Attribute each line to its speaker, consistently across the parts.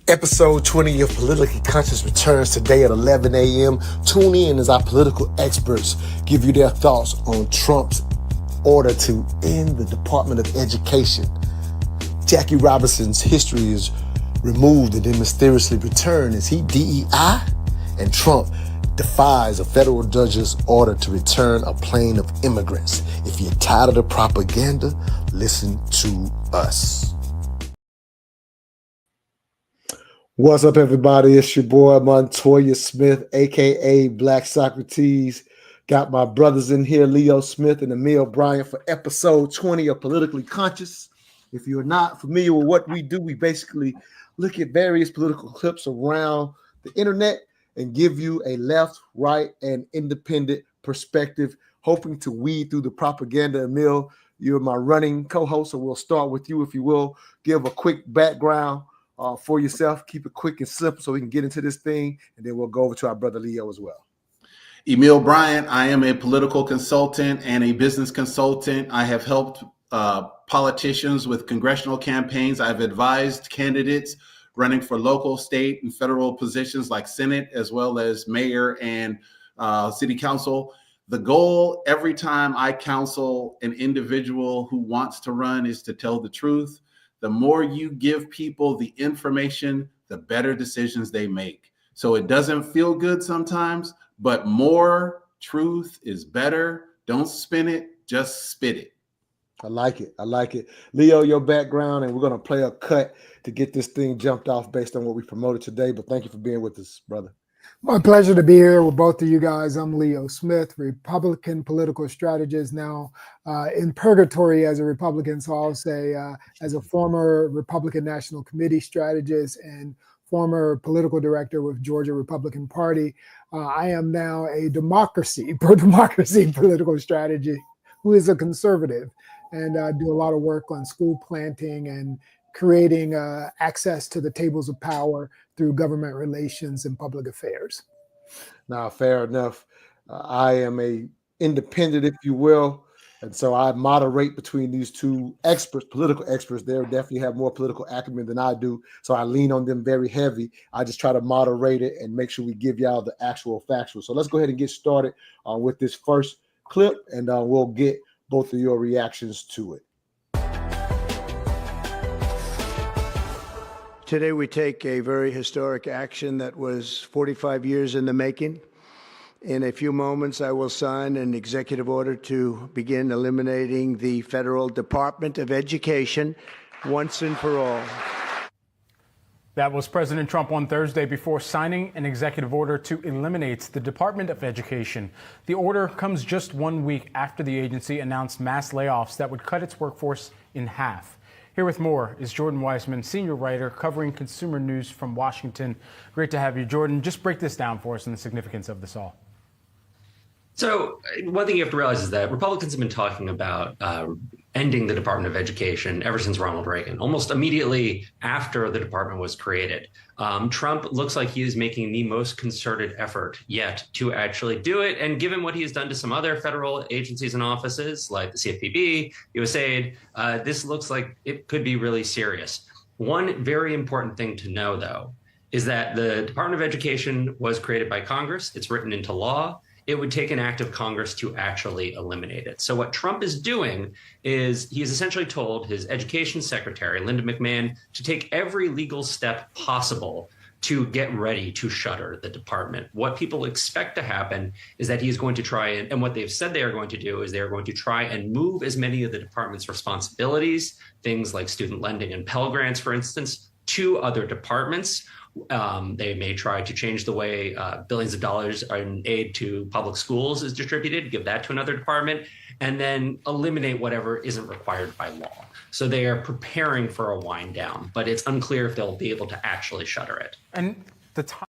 Speaker 1: Episode 20 of Politically Conscious returns today at 11 a.m. Tune in as our political experts give you their thoughts on Trump's order to end the Department of Education. Jackie Robinson's history is removed and then mysteriously returned. Is he DEI? And Trump defies a federal judge's order to return a plane of immigrants. If you're tired of the propaganda, listen to us. What's up, everybody? It's your boy Montoya Smith, aka Black Socrates. Got my brothers in here, Leo Smith and Emil Bryant, for episode 20 of Politically Conscious. If you're not familiar with what we do, we basically look at various political clips around the internet and give you a left, right, and independent perspective, hoping to weed through the propaganda. Emil, you're my running co-host, so we'll start with you, if you will. Give a quick background for yourself. Keep it quick and simple so we can get into this thing, and then we'll go over to our brother Leo as well.
Speaker 2: Emil Bryant, I am a political consultant and a business consultant. I have helped politicians with congressional campaigns. I've advised candidates running for local, state, and federal positions like Senate, as well as mayor and city council. The goal every time I counsel an individual who wants to run is to tell the truth. The more you give people the information, the better decisions they make. So it doesn't feel good sometimes, but more truth is better. Don't spin it, just spit it.
Speaker 1: I like it. I like it. Leo, your background, and we're going to play a cut to get this thing jumped off based on what we promoted today. But thank you for being with us, brother.
Speaker 3: My pleasure to be here with both of you guys. I'm Leo Smith, Republican political strategist, now in purgatory as a Republican. So I'll say as a former Republican National Committee strategist and former political director with Georgia Republican Party, I am now a pro-democracy political strategy who is a conservative, and do a lot of work on school planting and creating access to the tables of power through government relations and public affairs.
Speaker 1: Now, fair enough. I am a independent, if you will, and so I moderate between these two experts, political experts. They definitely have more political acumen than I do, so I lean on them very heavy. I just try to moderate it and make sure we give y'all the actual factual. So let's go ahead and get started with this first clip, and we'll get both of your reactions to it.
Speaker 4: Today we take a very historic action that was 45 years in the making. In a few moments, I will sign an executive order to begin eliminating the Federal Department of Education once and for all.
Speaker 5: That was President Trump on Thursday before signing an executive order to eliminate the Department of Education. The order comes just 1 week after the agency announced mass layoffs that would cut its workforce in half. Here with more is Jordan Weissman, senior writer covering consumer news from Washington. Great to have you, Jordan. Just break this down for us and the significance of this all.
Speaker 6: So one thing you have to realize is that Republicans have been talking about ending the Department of Education ever since Ronald Reagan, almost immediately after the department was created. Trump looks like he is making the most concerted effort yet to actually do it. And given what he has done to some other federal agencies and offices like the CFPB, USAID, this looks like it could be really serious. One very important thing to know, though, is that the Department of Education was created by Congress. It's written into law. It would take an act of Congress to actually eliminate it. So what Trump is doing is he has essentially told his education secretary, Linda McMahon, to take every legal step possible to get ready to shutter the department. What people expect to happen is that he is going to try and what they've said they are going to do is they are going to try and move as many of the department's responsibilities, things like student lending and Pell Grants, for instance, to other departments. They may try to change the way billions of dollars in aid to public schools is distributed, give that to another department, and then eliminate whatever isn't required by law. So they are preparing for a wind down, but it's unclear if they'll be able to actually shutter it.
Speaker 5: And the time.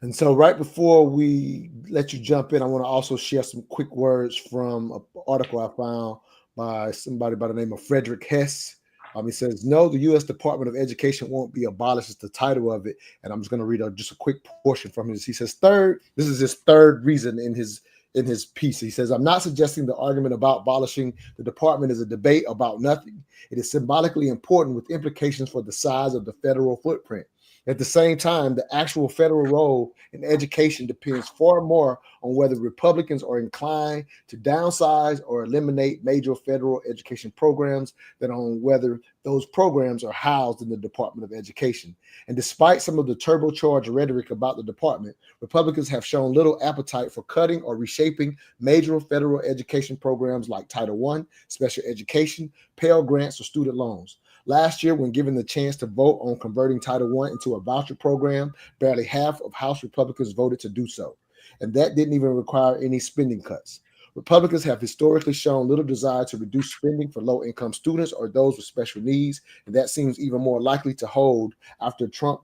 Speaker 1: And so right before we let you jump in, I want to also share some quick words from an article I found by somebody by the name of Frederick Hess. He says, no, the U.S. Department of Education won't be abolished. It's the title of it. And I'm just going to read just a quick portion from his. He says, this is his third reason in his in his piece. He says, I'm not suggesting the argument about abolishing the department is a debate about nothing. It is symbolically important with implications for the size of the federal footprint. At the same time, the actual federal role in education depends far more on whether Republicans are inclined to downsize or eliminate major federal education programs than on whether those programs are housed in the Department of Education. And despite some of the turbocharged rhetoric about the department, Republicans have shown little appetite for cutting or reshaping major federal education programs like Title I, special education, Pell Grants, or student loans. Last year, when given the chance to vote on converting Title I into a voucher program, barely half of House Republicans voted to do so. And that didn't even require any spending cuts. Republicans have historically shown little desire to reduce spending for low-income students or those with special needs, and that seems even more likely to hold after a Trump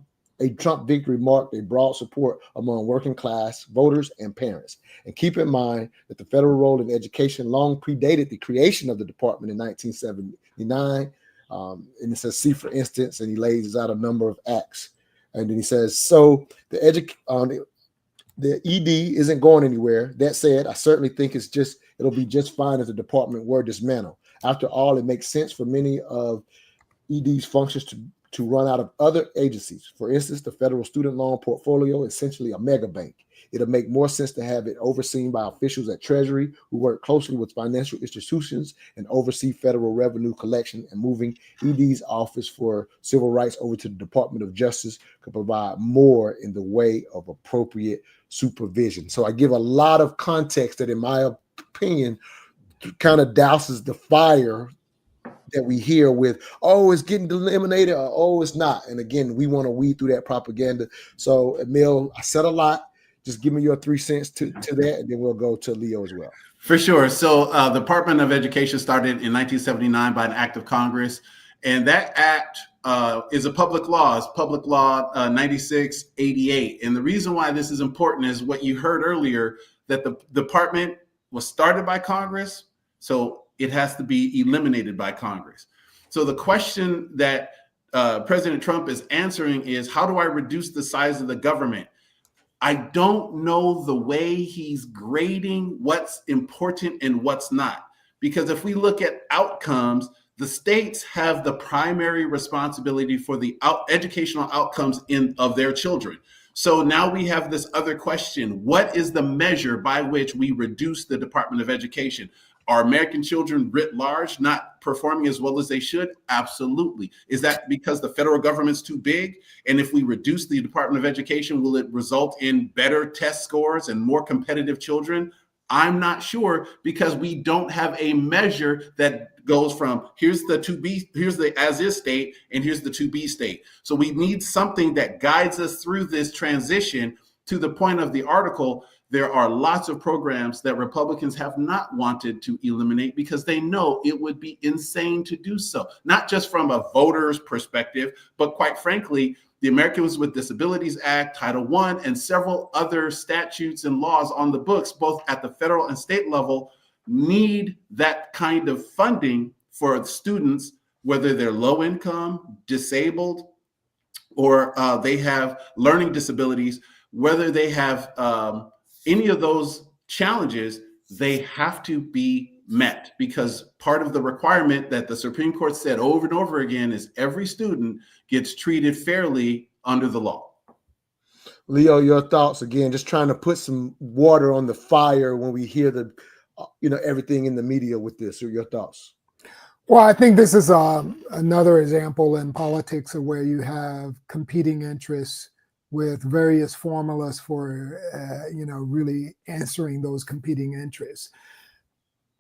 Speaker 1: victory marked a broad support among working class voters and parents. And keep in mind that the federal role in education long predated the creation of the department in 1979. And it says, see, for instance, and he lays out a number of acts. And then he says, so the ED isn't going anywhere. That said, I certainly think it'll be just fine if the department were dismantled. After all, it makes sense for many of ED's functions to run out of other agencies. For instance, the federal student loan portfolio is essentially a mega bank. It'll make more sense to have it overseen by officials at Treasury who work closely with financial institutions and oversee federal revenue collection, and moving ED's Office for Civil Rights over to the Department of Justice could provide more in the way of appropriate supervision. So I give a lot of context that, in my opinion, kind of douses the fire that we hear with, oh, it's getting eliminated, or oh, it's not. And again, we want to weed through that propaganda. So, Emil, I said a lot. Just give me your 3 cents to that, and then we'll go to Leo as well.
Speaker 2: For sure. So the Department of Education started in 1979 by an act of Congress. And that act is a public law. It's Public Law 9688. And the reason why this is important is what you heard earlier, that the department was started by Congress, so it has to be eliminated by Congress. So the question that President Trump is answering is, how do I reduce the size of the government? I don't know the way he's grading what's important and what's not. Because if we look at outcomes, the states have the primary responsibility for the educational outcomes of their children. So now we have this other question. What is the measure by which we reduce the Department of Education? Are American children writ large not performing as well as they should? Absolutely. Is that because the federal government's too big? And if we reduce the Department of Education, will it result in better test scores and more competitive children? I'm not sure, because we don't have a measure that goes from here's the as is state and here's the to be state. So we need something that guides us through this transition. To the point of the article, there are lots of programs that Republicans have not wanted to eliminate because they know it would be insane to do so, not just from a voter's perspective, but quite frankly, the Americans with Disabilities Act, Title I, and several other statutes and laws on the books, both at the federal and state level, need that kind of funding for students, whether they're low income, disabled, or they have learning disabilities. Whether they have any of those challenges, they have to be met, because part of the requirement that the Supreme Court said over and over again is every student gets treated fairly under the law.
Speaker 1: Leo, your thoughts, again, just trying to put some water on the fire when we hear everything in the media with this. Or your thoughts?
Speaker 3: Well, I think this is another example in politics of where you have competing interests with various formulas for, really answering those competing interests.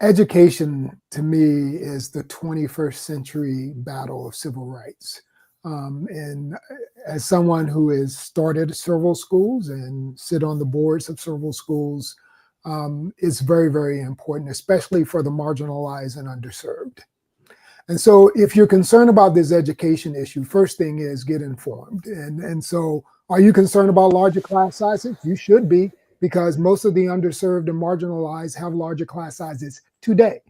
Speaker 3: Education, to me, is the 21st century battle of civil rights. And as someone who has started several schools and sit on the boards of several schools, it's very, very important, especially for the marginalized and underserved. And so if you're concerned about this education issue, first thing is get informed. And so are you concerned about larger class sizes? You should be, because most of the underserved and marginalized have larger class sizes today,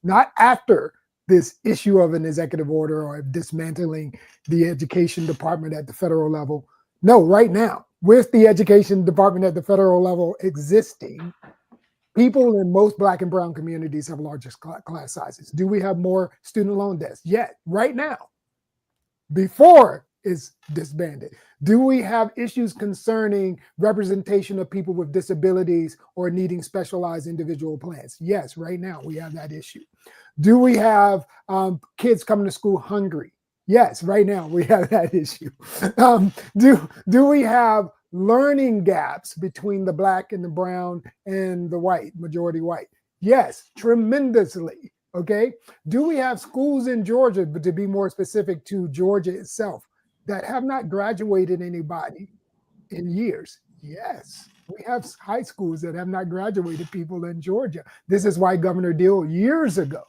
Speaker 3: not after this issue of an executive order or dismantling the education department at the federal level. No, right now, with the education department at the federal level existing, People in most Black and brown communities have larger class sizes. Do we have more student loan debts? Yet, right now, before it's disbanded. Do we have issues concerning representation of people with disabilities or needing specialized individual plans? Yes, right now we have that issue. Do we have kids coming to school hungry? Yes, right now we have that issue. Do we have learning gaps between the Black and the brown and the white, majority white? Yes, tremendously. Okay. Do we have schools in Georgia, but to be more specific to Georgia itself, that have not graduated anybody in years? Yes. We have high schools that have not graduated people in Georgia. This is why Governor Deal years ago,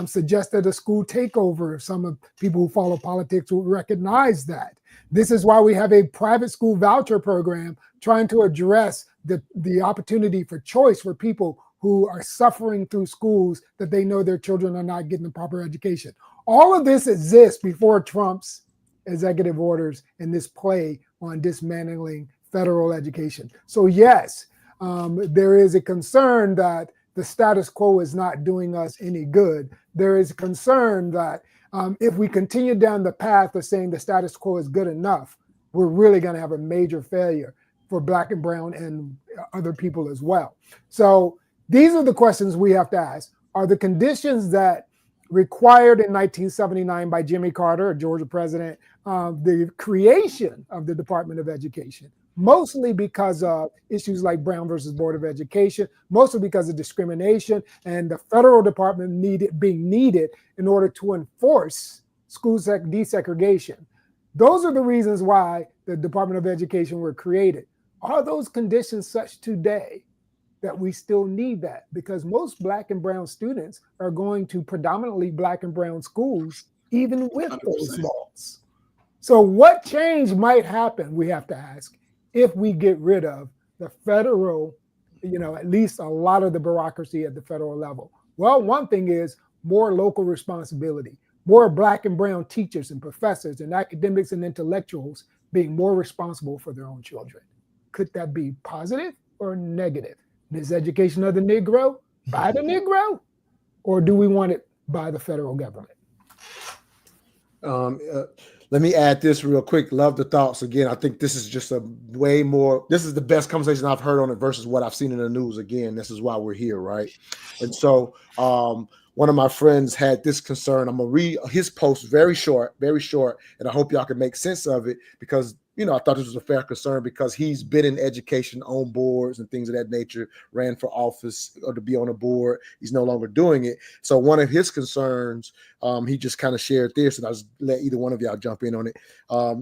Speaker 3: suggested a school takeover. Some of people who follow politics will recognize that. This is why we have a private school voucher program trying to address the opportunity for choice for people who are suffering through schools that they know their children are not getting the proper education. All of this exists before Trump's executive orders and this play on dismantling federal education. So yes, there is a concern that the status quo is not doing us any good. There is a concern that if we continue down the path of saying the status quo is good enough, we're really going to have a major failure for Black and brown and other people as well. So these are the questions we have to ask. Are the conditions that required in 1979 by Jimmy Carter, a Georgia president, the creation of the Department of Education, mostly because of issues like Brown versus Board of Education, mostly because of discrimination and the federal department being needed in order to enforce school desegregation. Those are the reasons why the Department of Education were created. Are those conditions such today that we still need that? Because most Black and brown students are going to predominantly Black and brown schools, even with
Speaker 2: 100%.
Speaker 3: those laws. So what change might happen, we have to ask, if we get rid of the federal, at least a lot of the bureaucracy at the federal level? Well, one thing is more local responsibility, more Black and brown teachers and professors and academics and intellectuals being more responsible for their own children. Could that be positive or negative? Miseducation of the Negro by the Negro? Or do we want it by the federal government?
Speaker 1: Let me add this real quick. Love the thoughts. Again, I think this is just this is the best conversation I've heard on it versus what I've seen in the news. Again, this is why we're here, right? And so one of my friends had this concern. I'm going to read his post, very short, and I hope y'all can make sense of it because I thought this was a fair concern because he's been in education on boards and things of that nature, ran for office or to be on a board. He's no longer doing it. So one of his concerns, he just kind of shared this, and I'll just let either one of y'all jump in on it.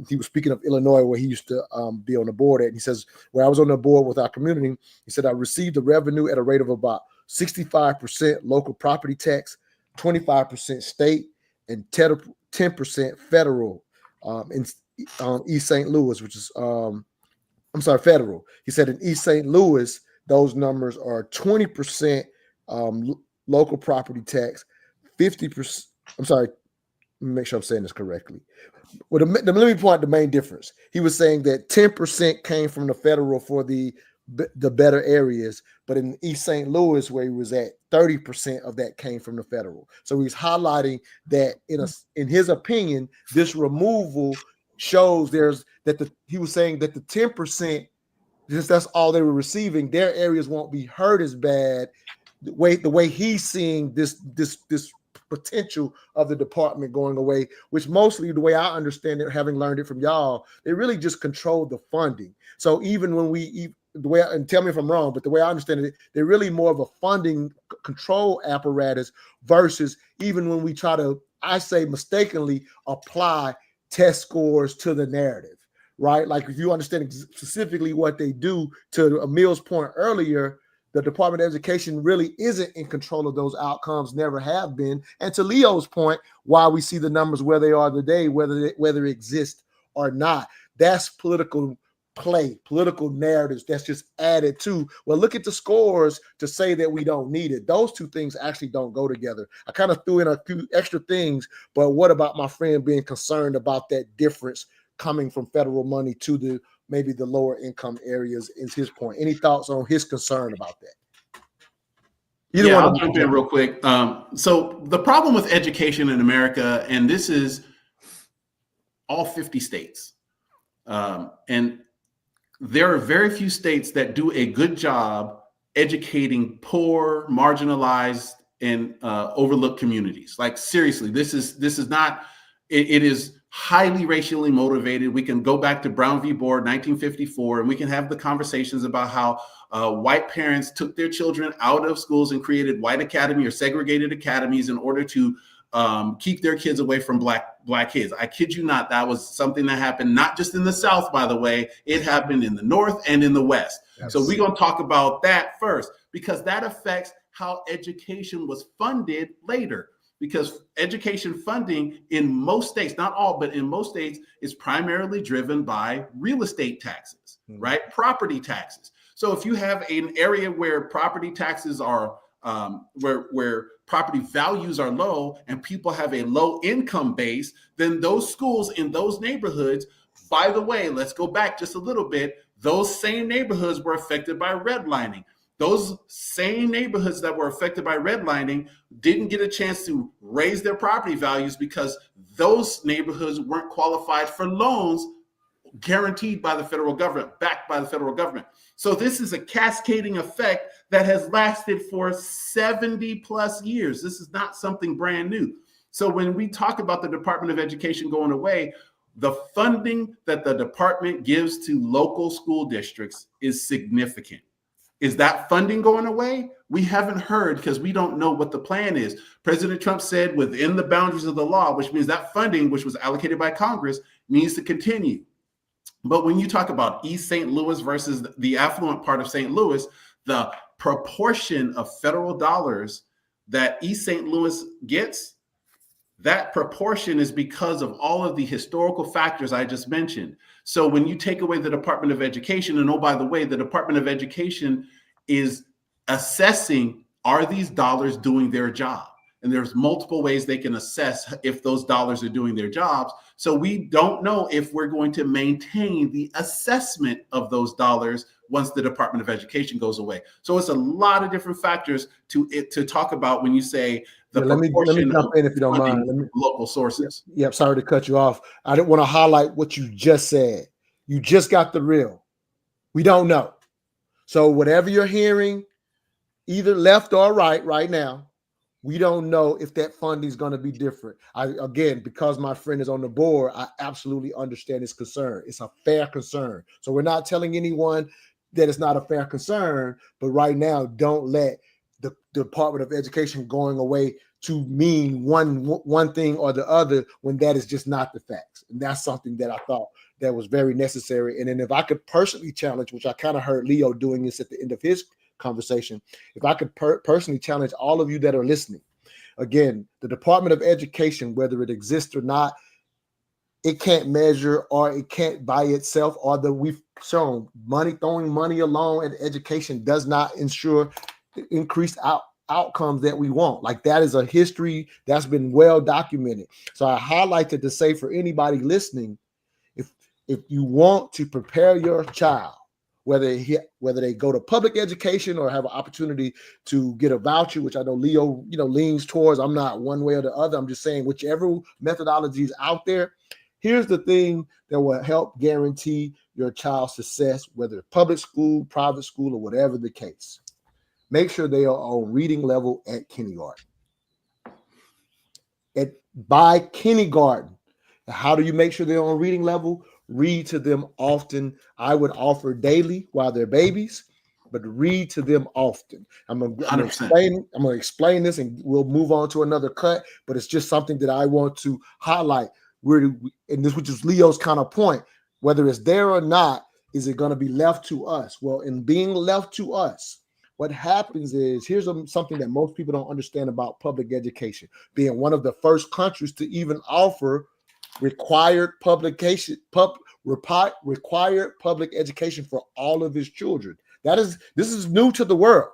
Speaker 1: He was speaking of Illinois, where he used to be on the board at. And he says, where I was on the board with our community, he said, I received the revenue at a rate of about 65% local property tax, 25% state, and 10% federal in East St. Louis, which is federal. He said in East St. Louis, those numbers are 20% local property tax, 50%. I'm sorry, let me make sure I'm saying this correctly. Well, let me point out the main difference. He was saying that 10% came from the federal for the better areas, but in East St. Louis, where he was at, 30% of that came from the federal. So he's highlighting that in his opinion, this removal shows he was saying that the 10%, just that's all they were receiving, their areas won't be hurt as bad. The way he's seeing this potential of the department going away, which mostly the way I understand it, having learned it from y'all, they really just control the funding. So even when and tell me if I'm wrong, but the way I understand it, they're really more of a funding control apparatus versus even when we try to, I say mistakenly, apply test scores to the narrative, right? Like if you understand specifically what they do, to Emil's point earlier, the Department of Education really isn't in control of those outcomes, never have been. And to Leo's point, why we see the numbers where they are today, whether it exists or not, that's political play, political narratives that's just added to, well, look at the scores to say that we don't need it. Those two things actually don't go together. I kind of threw in a few extra things, but what about my friend being concerned about that difference coming from federal money to maybe the lower income areas is his point. Any thoughts on his concern about that? Either one
Speaker 2: I'll
Speaker 1: of you
Speaker 2: jump
Speaker 1: can
Speaker 2: in real quick. So the problem with education in America, and this is all 50 states, and there are very few states that do a good job educating poor, marginalized, and overlooked communities. Like seriously, this is not. It is highly racially motivated. We can go back to Brown v. Board, 1954, and we can have the conversations about how white parents took their children out of schools and created white academy or segregated academies in order to keep their kids away from black kids. I kid you not, that was something that happened not just in the South, by the way. It happened in the North and in the West. Yes. So we're going to talk about that first, because that affects how education was funded later. Because education funding in most states, not all, but in most states, is primarily driven by real estate taxes, right? Property taxes. So if you have an area where property taxes are, where property values are low and people have a low income base, then those schools in those neighborhoods, by the way, let's go back just a little bit, those same neighborhoods were affected by redlining. Those same neighborhoods that were affected by redlining didn't get a chance to raise their property values because those neighborhoods weren't qualified for loans guaranteed by the federal government, backed by the federal government. So this is a cascading effect that has lasted for 70 plus years. This is not something brand new. So when we talk about the Department of Education going away, the funding that the department gives to local school districts is significant. Is that funding going away? We haven't heard because we don't know what the plan is. President Trump said within the boundaries of the law, which means that funding, which was allocated by Congress, needs to continue. But when you talk about East St. Louis versus the affluent part of St. Louis, the proportion of federal dollars that East St. Louis gets, that proportion is because of all of the historical factors I just mentioned. So when you take away the Department of Education, and oh, by the way, the Department of Education is assessing, are these dollars doing their job? And there's multiple ways they can assess if those dollars are doing their jobs. So we don't know if we're going to maintain the assessment of those dollars once the Department of Education goes away. So it's a lot of different factors to talk about when you say the proportion.
Speaker 1: Let me jump in if you don't mind.
Speaker 2: Local sources.
Speaker 1: Yep, sorry to cut you off. I didn't want to highlight what you just said. You just got the real. We don't know. So whatever you're hearing, either left or right now, we don't know if that funding is going to be different. Again, because my friend is on the board, I absolutely understand his concern. It's a fair concern. So we're not telling anyone that it's not a fair concern, but right now, don't let the Department of Education going away to mean one thing or the other when that is just not the facts. And that's something that I thought that was very necessary. And then if I could personally challenge, which I kind of heard Leo doing this at the end of his conversation, if I could personally challenge all of you that are listening, again, the Department of Education, whether it exists or not, it can't measure or it can't by itself, or that we've shown throwing money alone in education does not ensure increased outcomes that we want. Like that is a history that's been well documented. So I highlighted to say for anybody listening, if you want to prepare your child, whether they go to public education or have an opportunity to get a voucher, which I know Leo, leans towards. I'm not one way or the other. I'm just saying whichever methodology is out there, here's the thing that will help guarantee your child's success, whether public school, private school, or whatever the case. Make sure they are on reading level at kindergarten. By kindergarten, how do you make sure they're on reading level? Read to them often. I would offer daily while they're babies, but read to them often. I'm going to explain this and we'll move on to another cut, but it's just something that I want to highlight. And this, which is Leo's kind of point, whether it's there or not, is it going to be left to us? Well, in being left to us, what happens is, here's something that most people don't understand about public education, being one of the first countries to even offer required public education for all of his children. This is new to the world.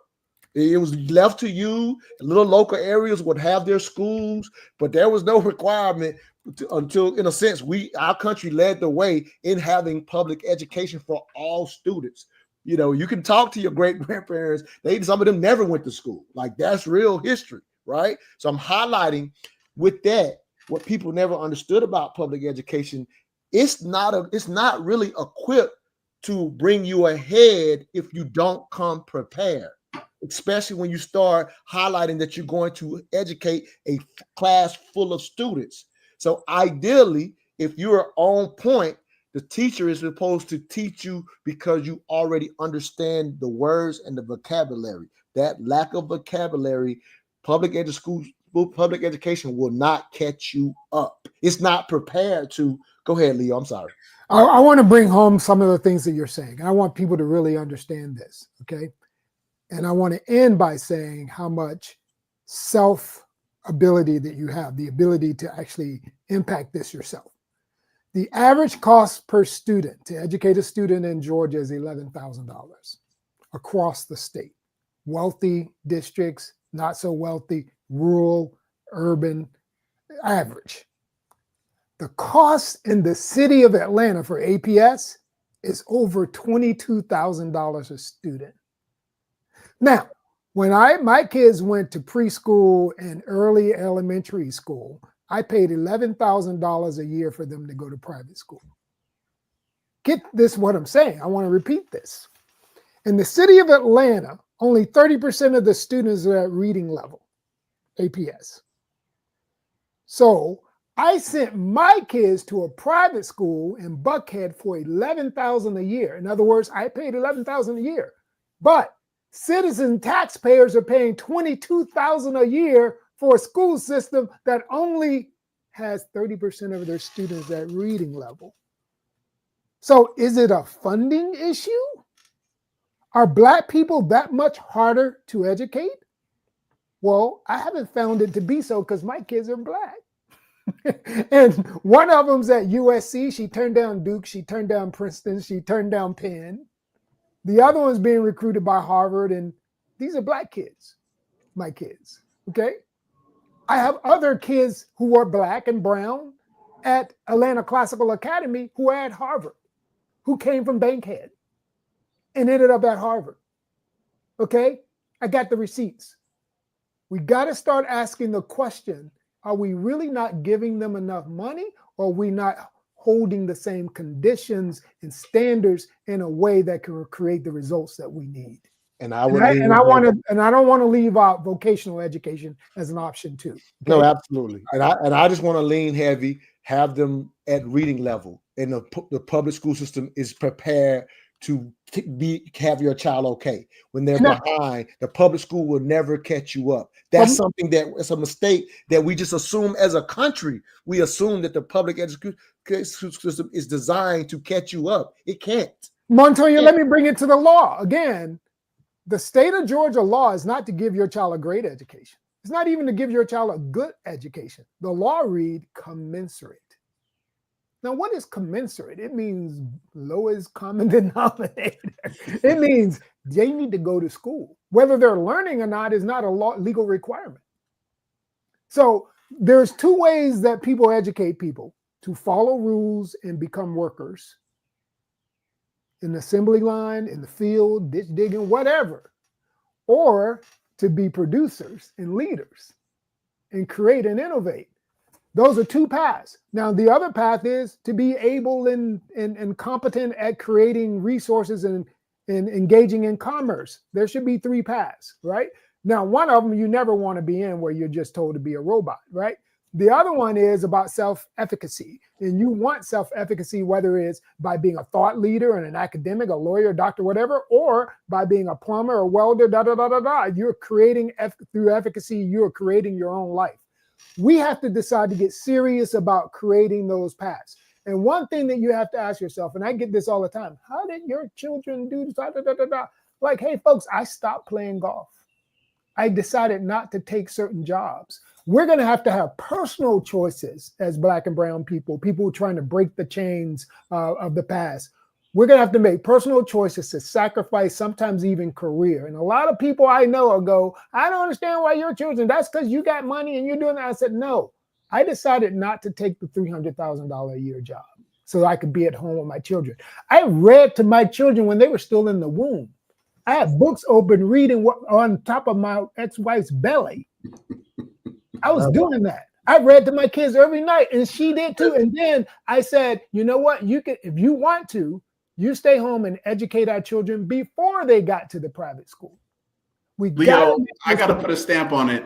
Speaker 1: It was left to you. Little local areas would have their schools, but there was no requirement until, in a sense, our country led the way in having public education for all students. You know, you can talk to your great grandparents. Some of them never went to school. Like, that's real history, right? So I'm highlighting with that what people never understood about public education. It's not really equipped to bring you ahead if you don't come prepared, especially when you start highlighting that you're going to educate a class full of students. So ideally, if you're on point, the teacher is supposed to teach you because you already understand the words and the vocabulary. That lack of vocabulary, public education will not catch you up. It's not prepared to. Go ahead, Leo. I'm sorry.
Speaker 3: I want to bring home some of the things that you're saying. I want people to really understand this, okay? And I want to end by saying how much self-ability that you have, the ability to actually impact this yourself. The average cost per student to educate a student in Georgia is $11,000 across the state. Wealthy districts, not so wealthy, rural, urban, average. The cost in the city of Atlanta for APS is over $22,000 a student. Now, when my kids went to preschool and early elementary school, I paid $11,000 a year for them to go to private school. Get this, what I'm saying. I want to repeat this. In the city of Atlanta, only 30% of the students are at reading level, APS. So I sent my kids to a private school in Buckhead for $11,000 a year. In other words, I paid $11,000 a year, but citizen taxpayers are paying $22,000 a year for a school system that only has 30% of their students at reading level. So is it a funding issue? Are Black people that much harder to educate? Well, I haven't found it to be so because my kids are Black. And one of them's at USC. She turned down Duke. She turned down Princeton. She turned down Penn. The other one's being recruited by Harvard. And these are Black kids, my kids. Okay. I have other kids who are Black and brown at Atlanta Classical Academy who are at Harvard, who came from Bankhead and ended up at Harvard. Okay. I got the receipts. We got to start asking the question, are we really not giving them enough money, or are we not holding the same conditions and standards in a way that can create the results that we need? And I don't want to leave out vocational education as an option too. Okay?
Speaker 1: No, absolutely. And I just want to lean heavy, have them at reading level, and the public school system is prepared to have your child okay. When they're behind, the public school will never catch you up. That's something it's a mistake that we just assume as a country. We assume that the public education system is designed to catch you up. It can't.
Speaker 3: Montoya, let me bring it to the law again. The state of Georgia law is not to give your child a great education. It's not even to give your child a good education. The law reads commensurate. Now, what is commensurate? It means lowest common denominator. It means they need to go to school. Whether they're learning or not is not a legal requirement. So there's two ways that people educate people: to follow rules and become workers in the assembly line, in the field, ditch digging, whatever, or to be producers and leaders and create and innovate. Those are two paths. Now, the other path is to be able and competent at creating resources and engaging in commerce. There should be three paths, right? Now, one of them you never want to be in, where you're just told to be a robot, right? The other one is about self-efficacy. And you want self-efficacy, whether it's by being a thought leader and an academic, a lawyer, doctor, whatever, or by being a plumber, a welder, You're creating, through efficacy, you're creating your own life. We have to decide to get serious about creating those paths. And one thing that you have to ask yourself, and I get this all the time, how did your children do this? Like, hey, folks, I stopped playing golf. I decided not to take certain jobs. We're going to have personal choices as Black and brown people who are trying to break the chains of the past. We're going to have to make personal choices to sacrifice, sometimes even career. And a lot of people I know go, I don't understand why your children, that's because you got money and you're doing that. I said, no, I decided not to take the $300,000 a year job. so I could be at home with my children. I read to my children when they were still in the womb. I had books open reading on top of my ex-wife's belly. I was doing that. I read to my kids every night, and she did too. And then I said, you know what? You can, if you want to, you stay home and educate our children before they got to the private school.
Speaker 2: Leo, I got to put a stamp on it.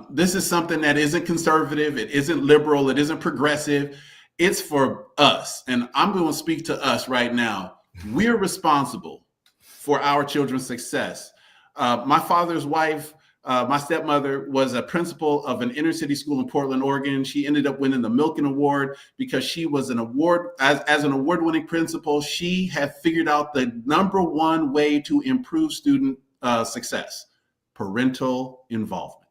Speaker 2: This is something that isn't conservative. It isn't liberal. It isn't progressive. It's for us. And I'm going to speak to us right now. We're responsible for our children's success. My father's wife, my stepmother, was a principal of an inner city school in Portland, Oregon. She ended up winning the Milken Award because she was an award-winning principal. She had figured out the #1 way to improve student success: parental involvement.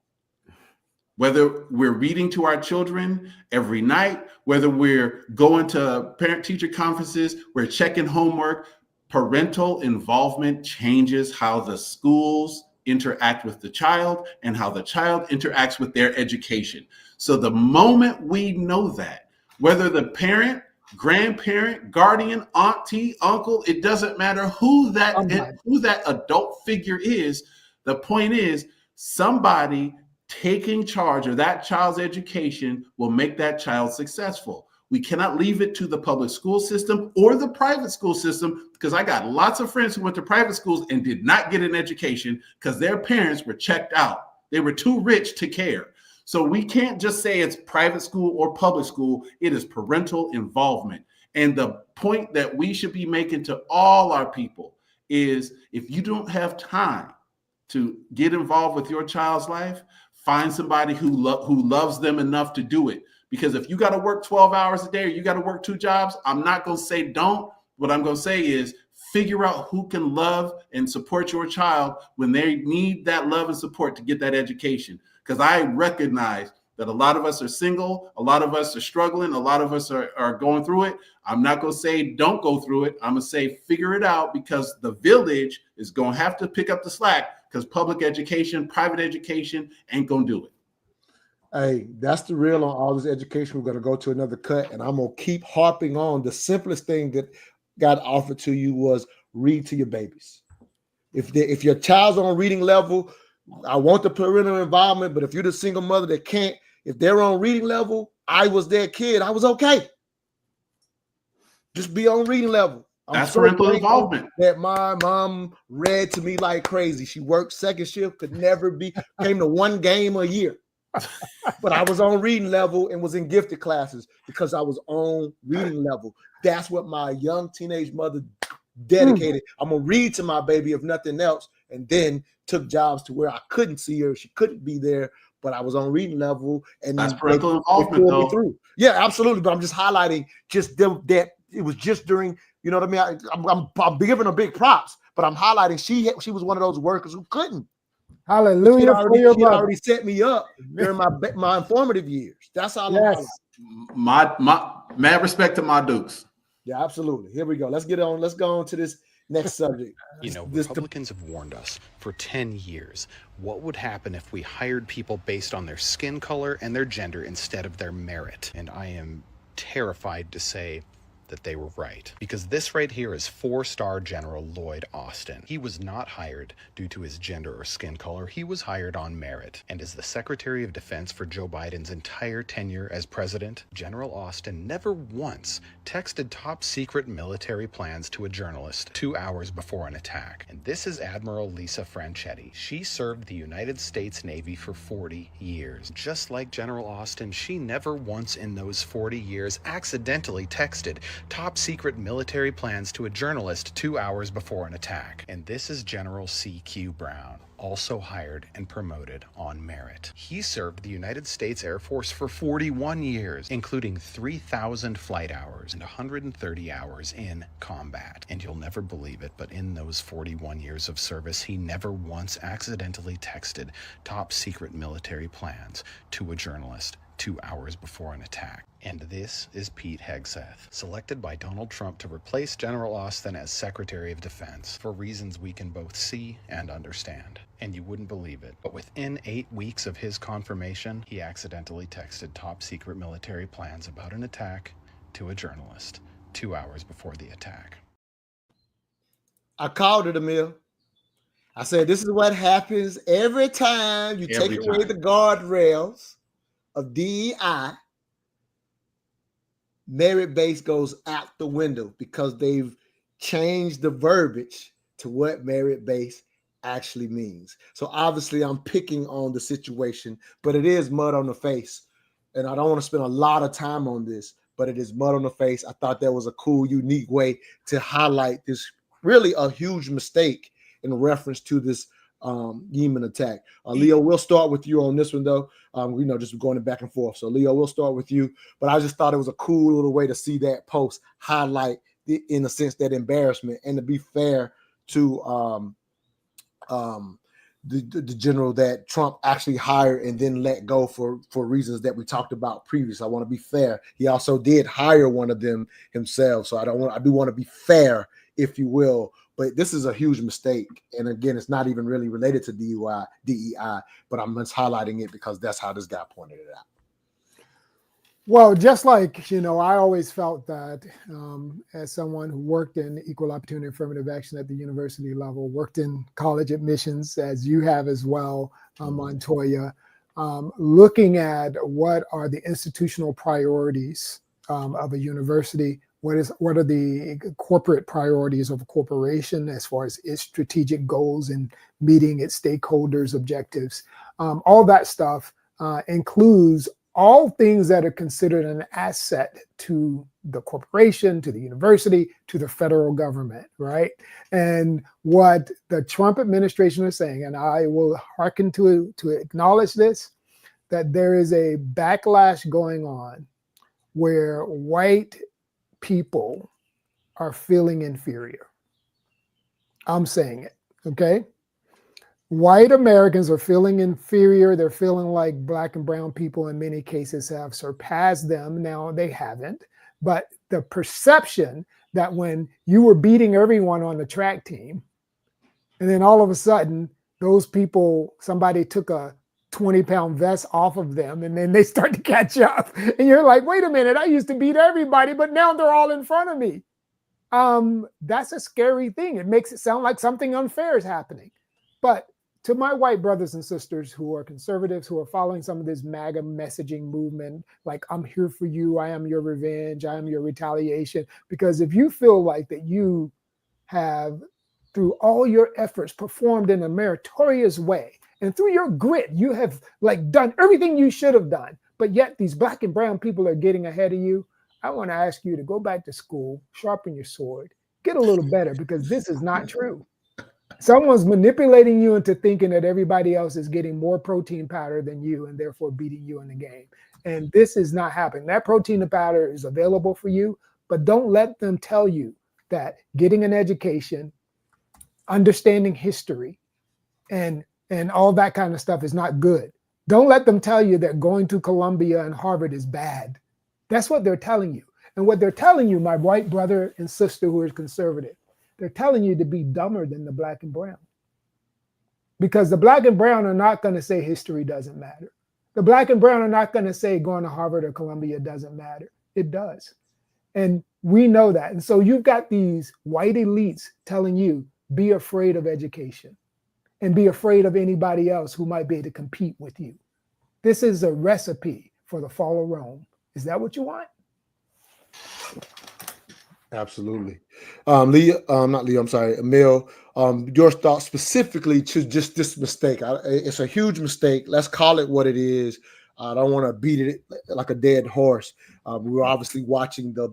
Speaker 2: Whether we're reading to our children every night, whether we're going to parent-teacher conferences, we're checking homework, parental involvement changes how the schools interact with the child and how the child interacts with their education. So the moment we know that, whether the parent, grandparent, guardian, auntie, uncle, it doesn't matter who that adult figure is, the point is somebody taking charge of that child's education will make that child successful. We cannot leave it to the public school system or the private school system, because I got lots of friends who went to private schools and did not get an education because their parents were checked out. They were too rich to care. So we can't just say it's private school or public school. It is parental involvement. And the point that we should be making to all our people is, if you don't have time to get involved with your child's life, find somebody who loves them enough to do it. Because if you got to work 12 hours a day or you got to work 2 jobs, I'm not going to say don't. What I'm going to say is figure out who can love and support your child when they need that love and support to get that education. Because I recognize that a lot of us are single, a lot of us are struggling, a lot of us are going through it. I'm not going to say don't go through it. I'm going to say figure it out, because the village is going to have to pick up the slack, because public education, private education ain't going to do it.
Speaker 1: Hey, that's the real on all this education. We're going to go to another cut, and I'm going to keep harping on the simplest thing that got offered to you was read to your babies. If your child's on reading level, I want the parental involvement, but if you're the single mother that can't, if they're on reading level, I was their kid, I was okay. Just be on reading level.
Speaker 2: That's parental involvement.
Speaker 1: That my mom read to me like crazy. She worked second shift, came to 1 game a year. But I was on reading level and was in gifted classes because I was on reading level. That's what my young teenage mother dedicated. I'm going to read to my baby, if nothing else, and then took jobs to where I couldn't see her. She couldn't be there, but I was on reading level. And
Speaker 2: that's parental involvement, though.
Speaker 1: Yeah, absolutely. But I'm just highlighting that it was just during, you know what I mean? I'm giving her big props, but I'm highlighting she was one of those workers who couldn't.
Speaker 3: Hallelujah.
Speaker 1: She already set me up during my informative years. That's how long.
Speaker 2: My mad respect to my Dukes.
Speaker 1: Yeah, absolutely. Here we go. Let's go on to this next subject.
Speaker 7: You know, Republicans have warned us for 10 years what would happen if we hired people based on their skin color and their gender instead of their merit. And I am terrified to say that they were right, because this right here is 4-star General Lloyd Austin. He was not hired due to his gender or skin color. He was hired on merit. And as the Secretary of Defense for Joe Biden's entire tenure as president, General Austin never once texted top secret military plans to a journalist 2 hours before an attack. And this is Admiral Lisa Franchetti. She served the United States Navy for 40 years. Just like General Austin, she never once in those 40 years accidentally texted top secret military plans to a journalist 2 hours before an attack. And this is General C.Q. Brown, also hired and promoted on merit. He served the United States Air Force for 41 years, including 3,000 flight hours and 130 hours in combat. And you'll never believe it, but in those 41 years of service, he never once accidentally texted top secret military plans to a journalist 2 hours before an attack. And this is Pete Hegseth, selected by Donald Trump to replace General Austin as Secretary of Defense for reasons we can both see and understand. And you wouldn't believe it, but within 8 weeks of his confirmation, he accidentally texted top secret military plans about an attack to a journalist 2 hours before the attack.
Speaker 1: I called it, Emil. I said, this is what happens every time you take away the guardrails of DEI. Merit base goes out the window because they've changed the verbiage to what merit base actually means. So obviously I'm picking on the situation, but it is mud on the face. And I don't want to spend a lot of time on this, but it is mud on the face. I thought that was a cool, unique way to highlight this really a huge mistake in reference to this Yemen attack. Leo, we'll start with you on this one, though. Just going back and forth. So, Leo, we'll start with you. But I just thought it was a cool little way to see that post highlight, in a sense, that embarrassment. And to be fair to the general that Trump actually hired and then let go for reasons that we talked about previously. I want to be fair. He also did hire one of them himself. So I do want to be fair, if you will. But this is a huge mistake. And again, it's not even really related to DEI, but I'm just highlighting it because that's how this guy pointed it out.
Speaker 3: Well, just like, I always felt that as someone who worked in equal opportunity affirmative action at the university level, worked in college admissions, as you have as well, Montoya, looking at what are the institutional priorities of a university, what are the corporate priorities of a corporation as far as its strategic goals and meeting its stakeholders' objectives. All that stuff includes all things that are considered an asset to the corporation, to the university, to the federal government, right? And what the Trump administration is saying, and I will hearken to acknowledge this, that there is a backlash going on where white people are feeling inferior. I'm saying it, okay? White Americans are feeling inferior. They're feeling like black and brown people in many cases have surpassed them. Now they haven't, but the perception that when you were beating everyone on the track team, and then all of a sudden those people, somebody took a 20-pound vest off of them and then they start to catch up. And you're like, wait a minute, I used to beat everybody, but now they're all in front of me. That's a scary thing. It makes it sound like something unfair is happening. But to my white brothers and sisters who are conservatives, who are following some of this MAGA messaging movement, like I'm here for you, I am your revenge, I am your retaliation. Because if you feel like that you have, through all your efforts, performed in a meritorious way, and through your grit, you have done everything you should have done, but yet these black and brown people are getting ahead of you, I want to ask you to go back to school, sharpen your sword, get a little better, because this is not true. Someone's manipulating you into thinking that everybody else is getting more protein powder than you and therefore beating you in the game. And this is not happening. That protein powder is available for you, but don't let them tell you that getting an education, understanding history, and all that kind of stuff is not good. Don't let them tell you that going to Columbia and Harvard is bad. That's what they're telling you. And what they're telling you, my white brother and sister who is conservative, they're telling you to be dumber than the black and brown. Because the black and brown are not going to say history doesn't matter. The black and brown are not going to say going to Harvard or Columbia doesn't matter. It does. And we know that. And so you've got these white elites telling you, be afraid of education and be afraid of anybody else who might be able to compete with you. This is a recipe for the fall of Rome. Is that what you want?
Speaker 1: Absolutely. Emil, your thoughts specifically to just this mistake. It's a huge mistake. Let's call it what it is. I don't want to beat it like a dead horse. We were obviously watching the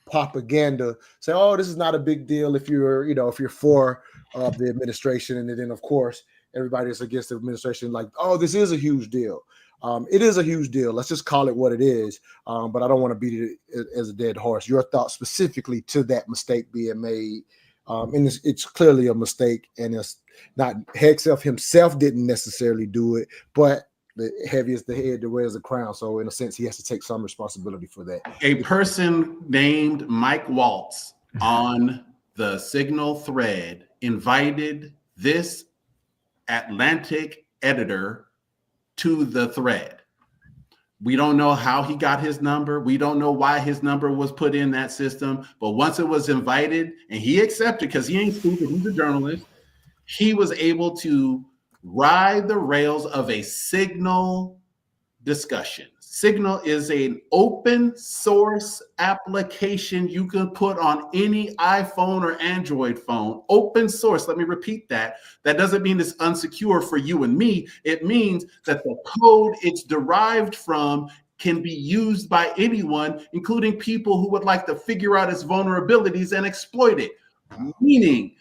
Speaker 1: propaganda say, oh, this is not a big deal if you're for the administration. And then, of course, everybody is against the administration like, oh, this is a huge deal. It is a huge deal. Let's just call it what it is. But I don't want to beat it as a dead horse. Your thoughts specifically to that mistake being made. And it's clearly a mistake. And it's not Hegseth himself didn't necessarily do it, but the heaviest the head that wears the crown. So in a sense, he has to take some responsibility for that.
Speaker 2: A person named Mike Waltz on the Signal thread invited this Atlantic editor to the thread. We don't know how he got his number. We don't know why his number was put in that system. But once it was invited and he accepted, because he ain't stupid, he's a journalist, he was able to ride the rails of a Signal discussion. Signal is an open source application you can put on any iPhone or Android phone. Open source, let me repeat that. That doesn't mean it's unsecure for you and me. It means that the code it's derived from can be used by anyone, including people who would like to figure out its vulnerabilities and exploit it. Meaning,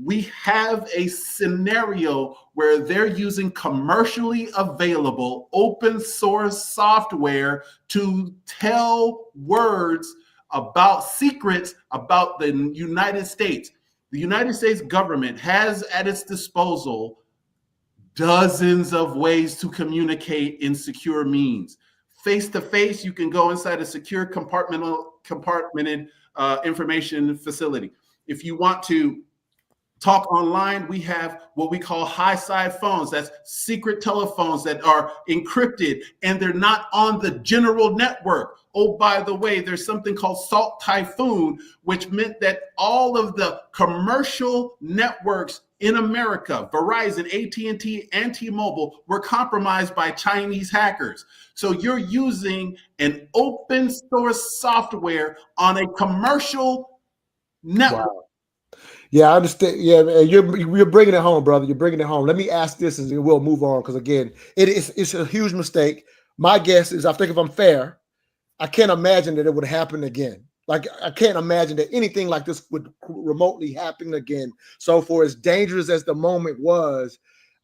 Speaker 2: we have a scenario where they're using commercially available open source software to tell words about secrets about the United States. The United States government has at its disposal dozens of ways to communicate in secure means. Face-to-face, you can go inside a secure compartmented information facility. If you want to talk online, we have what we call high side phones. That's secret telephones that are encrypted and they're not on the general network. Oh, by the way, there's something called Salt Typhoon, which meant that all of the commercial networks in America, Verizon, AT&T, and T-Mobile, were compromised by Chinese hackers. So you're using an open source software on a commercial network.
Speaker 1: Wow. Yeah, I understand. Yeah, you're bringing it home, brother. You're bringing it home. Let me ask this, and we'll move on, because again, it's a huge mistake. My guess is, I think if I'm fair, I can't imagine that it would happen again. Like, I can't imagine that anything like this would remotely happen again. So for as dangerous as the moment was,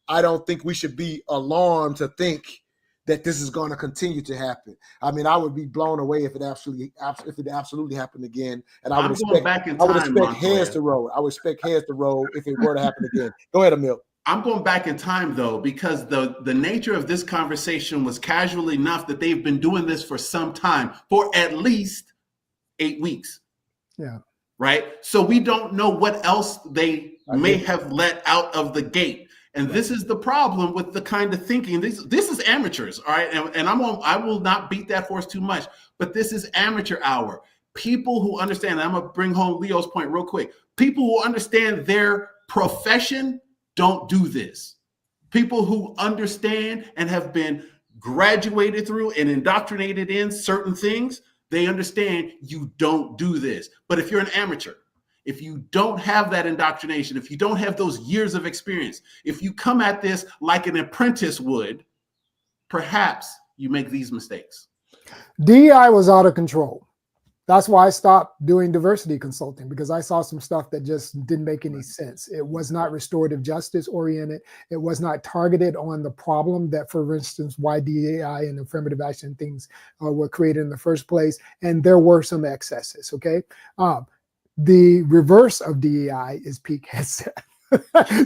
Speaker 1: I don't think we should be alarmed to think that this is going to continue to happen. I mean, I would be blown away if it absolutely happened again. And I would expect hands to roll. I would expect hands to roll if it were to happen again. Go ahead, Emil.
Speaker 2: I'm going back in time, though, because the nature of this conversation was casual enough that they've been doing this for some time, for at least 8 weeks. Yeah. Right? So we don't know what else they may have let out of the gate. And this is the problem with the kind of thinking. This is amateurs, all right? And I will not beat that horse too much, but this is amateur hour. People who understand, I'm going to bring home Leo's point real quick. People who understand their profession don't do this. People who understand and have been graduated through and indoctrinated in certain things, they understand you don't do this. But if you're an amateur, if you don't have that indoctrination, if you don't have those years of experience, if you come at this like an apprentice would, perhaps you make these mistakes.
Speaker 3: DEI was out of control. That's why I stopped doing diversity consulting, because I saw some stuff that just didn't make any sense. It was not restorative justice oriented. It was not targeted on the problem that, for instance, why DEI and affirmative action things were created in the first place. And there were some excesses, okay? The reverse of DEI is Pete Hegseth.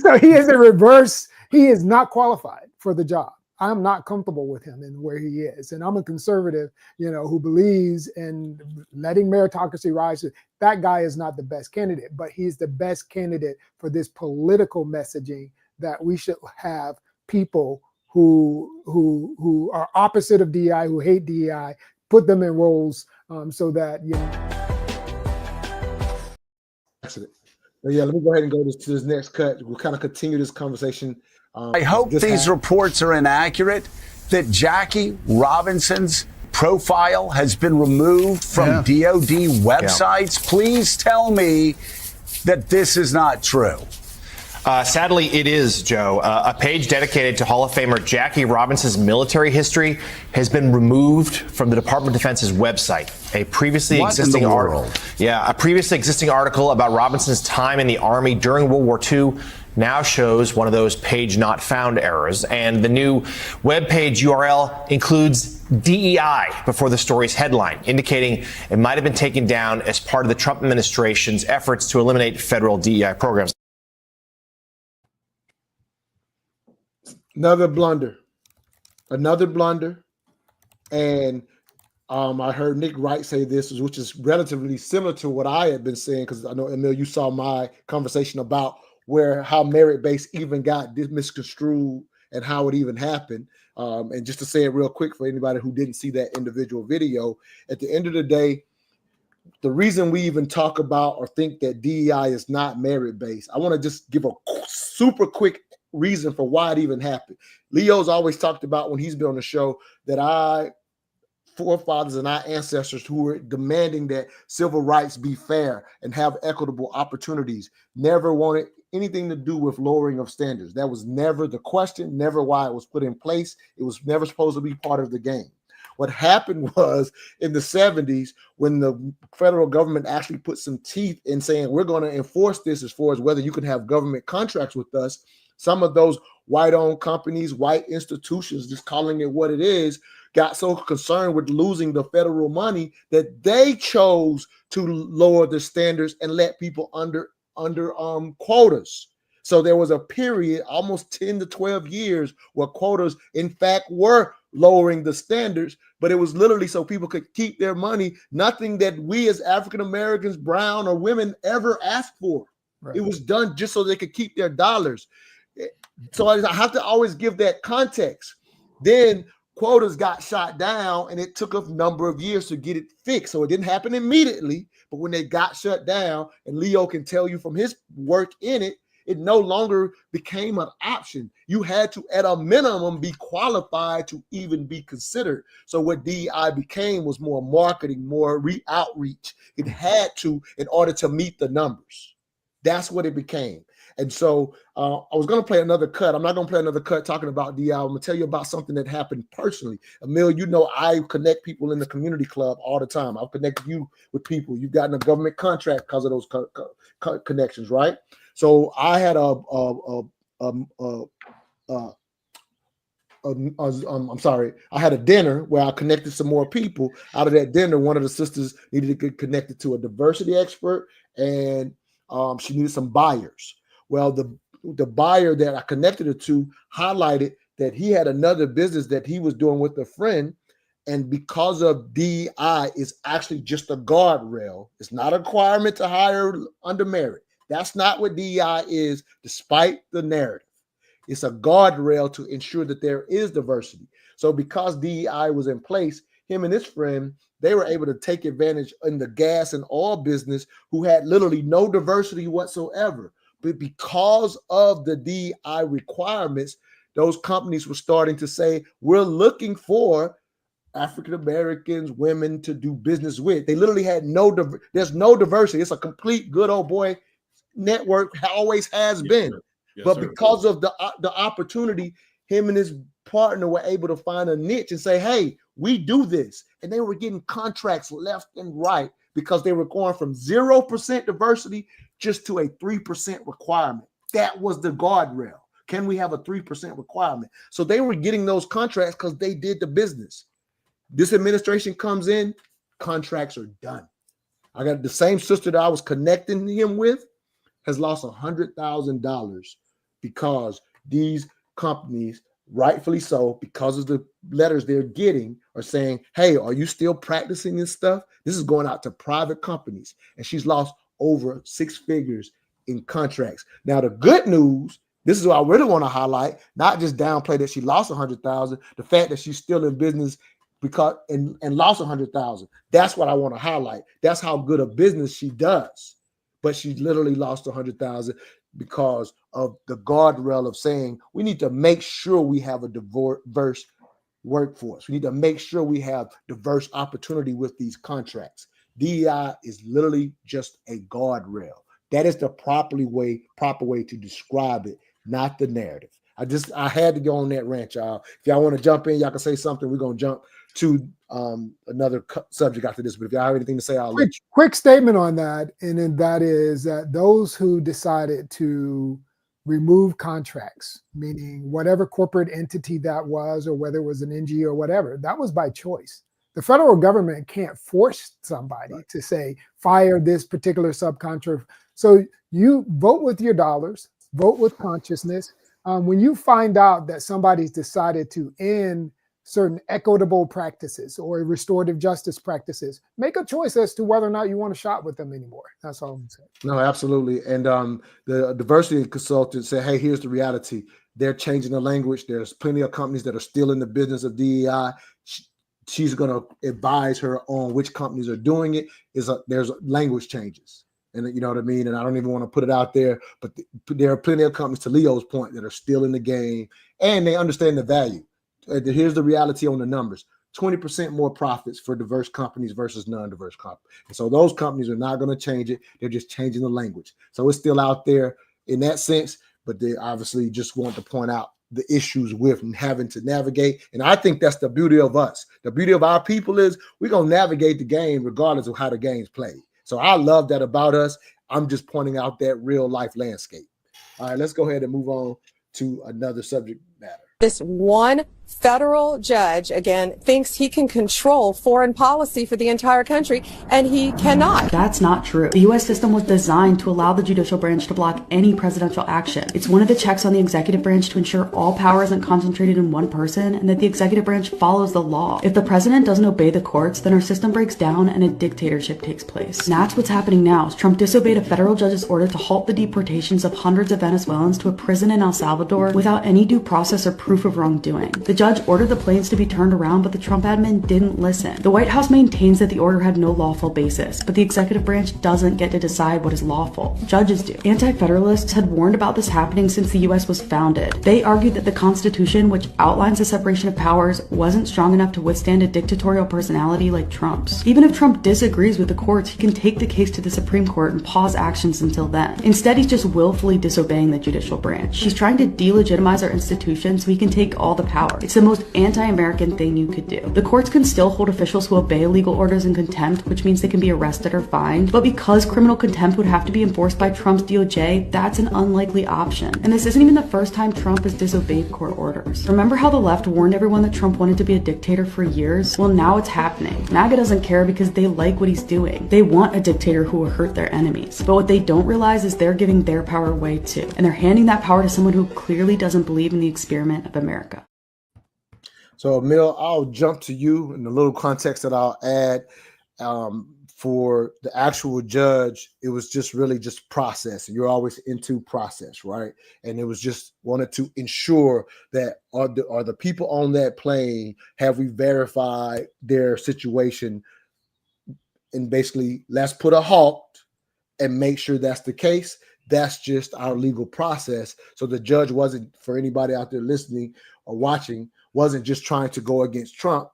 Speaker 3: So he is a reverse. He is not qualified for the job. I'm not comfortable with him and where he is. And I'm a conservative, who believes in letting meritocracy rise. That guy is not the best candidate, but he's the best candidate for this political messaging that we should have people who are opposite of DEI, who hate DEI, put them in roles so that,
Speaker 1: Excellent. Yeah, let me go ahead and go to this next cut. We'll kind of continue this conversation.
Speaker 8: I hope these reports are inaccurate, that Jackie Robinson's profile has been removed from DOD websites. Yeah. Please tell me that this is not true.
Speaker 9: Sadly, it is, Joe. A page dedicated to Hall of Famer Jackie Robinson's military history has been removed from the Department of Defense's website. A previously existing article about Robinson's time in the Army during World War II now shows one of those page not found errors. And the new webpage URL includes DEI before the story's headline, indicating it might have been taken down as part of the Trump administration's efforts to eliminate federal DEI programs.
Speaker 1: Another blunder. And I heard Nick Wright say this, which is relatively similar to what I had been saying, because I know, Emil, you saw my conversation about how merit-based even got misconstrued and how it even happened. And just to say it real quick for anybody who didn't see that individual video, at the end of the day, the reason we even talk about or think that DEI is not merit-based, I want to just give a super quick reason for why it even happened. Leo's always talked about when he's been on the show that our forefathers and our ancestors who were demanding that civil rights be fair and have equitable opportunities never wanted anything to do with lowering of standards. That was never the question, never why it was put in place. It was never supposed to be part of the game. What happened was in the 70s, when the federal government actually put some teeth in saying, we're going to enforce this as far as whether you can have government contracts with us, some of those white-owned companies, white institutions, just calling it what it is, got so concerned with losing the federal money that they chose to lower the standards and let people under quotas. So there was a period, almost 10 to 12 years, where quotas, in fact, were lowering the standards, but it was literally so people could keep their money, nothing that we as African Americans, brown, or women ever asked for. Right. It was done just so they could keep their dollars. So I have to always give that context. Then quotas got shot down, and it took a number of years to get it fixed. So it didn't happen immediately, but when they got shut down, and Leo can tell you from his work in it, it no longer became an option. You had to, at a minimum, be qualified to even be considered. So what DEI became was more marketing, more outreach. It had to, in order to meet the numbers. That's what it became. And so I was going to play another cut. I'm not going to play another cut talking about DEI. I'm going to tell you about something that happened personally. Emil, you know I connect people in the community club all the time. I've connected you with people. You've gotten a government contract because of those connections, right? So I had I had a dinner where I connected some more people. Out of that dinner, one of the sisters needed to get connected to a diversity expert, and she needed some buyers. Well, the buyer that I connected her to highlighted that he had another business that he was doing with a friend, and because of DEI, is actually just a guardrail. It's not a requirement to hire under merit. That's not what DEI is, despite the narrative. It's a guardrail to ensure that there is diversity. So because DEI was in place, him and his friend, they were able to take advantage in the gas and oil business who had literally no diversity whatsoever. But because of the DEI requirements, those companies were starting to say, we're looking for African Americans, women to do business with. They literally had there's no diversity. It's a complete good old boy network, always has been. Yes, but sir. Because of the opportunity, him and his partner were able to find a niche and say, hey, we do this. And they were getting contracts left and right because they were going from 0% diversity just to a 3% requirement. That was the guardrail. Can we have a 3% requirement? So they were getting those contracts because they did the business. This administration comes in, contracts are done. I got the same sister that I was connecting him with has lost $100,000 because these companies, rightfully so, because of the letters they're getting, are saying, hey, are you still practicing this stuff? This is going out to private companies. And she's lost over 6 figures in contracts. Now, the good news, this is what I really want to highlight, not just downplay that she lost $100,000, the fact that she's still in business because and lost $100,000. That's what I want to highlight. That's how good a business she does. But she literally lost $100,000 because of the guardrail of saying we need to make sure we have a diverse workforce. We need to make sure we have diverse opportunity with these contracts. DEI is literally just a guardrail. That is the proper way to describe it, not the narrative. I had to go on that rant, y'all. If y'all want to jump in, y'all can say something. We're going to jump to another subject after this. But if y'all have anything to say, I'll
Speaker 3: quick statement on that. And then that is that those who decided to remove contracts, meaning whatever corporate entity that was, or whether it was an NGO or whatever, that was by choice. The federal government can't force somebody to say, fire this particular subcontractor. So you vote with your dollars, vote with consciousness. When you find out that somebody's decided to end certain equitable practices or restorative justice practices, make a choice as to whether or not you want to shop with them anymore. That's all I'm saying.
Speaker 1: No, absolutely. And the diversity consultant said, hey, here's the reality. they're changing the language. There's plenty of companies that are still in the business of DEI. She's going to advise her on which companies are doing it. There's language changes. And you know what I mean? And I don't even want to put it out there, but there are plenty of companies, to Leo's point, that are still in the game and they understand the value. Here's the reality on the numbers. 20% more profits for diverse companies versus non-diverse companies. And so those companies are not going to change it. They're just changing the language. So it's still out there in that sense, but they obviously just want to point out the issues with having to navigate. And I think that's the beauty of us. The beauty of our people is we're going to navigate the game regardless of how the game's played. So I love that about us. I'm just pointing out that real life landscape. All right, let's go ahead and move on to another subject matter.
Speaker 10: This one federal judge, again, thinks he can control foreign policy for the entire country, and he cannot.
Speaker 11: That's not true. The U.S. system was designed to allow the judicial branch to block any presidential action. It's one of the checks on the executive branch to ensure all power isn't concentrated in one person and that the executive branch follows the law. If the president doesn't obey the courts, then our system breaks down and a dictatorship takes place. And that's what's happening now. Trump disobeyed a federal judge's order to halt the deportations of hundreds of Venezuelans to a prison in El Salvador without any due process or proof of wrongdoing. The judge ordered the planes to be turned around, but the Trump admin didn't listen. The White House maintains that the order had no lawful basis, but the executive branch doesn't get to decide what is lawful. Judges do. Anti-federalists had warned about this happening since the U.S. was founded. They argued that the Constitution, which outlines the separation of powers, wasn't strong enough to withstand a dictatorial personality like Trump's. Even if Trump disagrees with the courts, he can take the case to the Supreme Court and pause actions until then. Instead, he's just willfully disobeying the judicial branch. He's trying to delegitimize our institutions so he can take all the power. It's the most anti-American thing you could do. The courts can still hold officials who obey legal orders in contempt, which means they can be arrested or fined. But because criminal contempt would have to be enforced by Trump's DOJ, that's an unlikely option. And this isn't even the first time Trump has disobeyed court orders. Remember how the left warned everyone that Trump wanted to be a dictator for years? Well, now it's happening. MAGA doesn't care because they like what he's doing. They want a dictator who will hurt their enemies. But what they don't realize is they're giving their power away too. And they're handing that power to someone who clearly doesn't believe in the experiment of America.
Speaker 1: So, Emil, I'll jump to you in the little context that I'll add. For the actual judge, it was just really just process. You're always into process, right? And it was just wanted to ensure that are the people on that plane, have we verified their situation? And basically, let's put a halt and make sure that's the case. That's just our legal process. So the judge wasn't, for anybody out there listening or watching, wasn't just trying to go against Trump.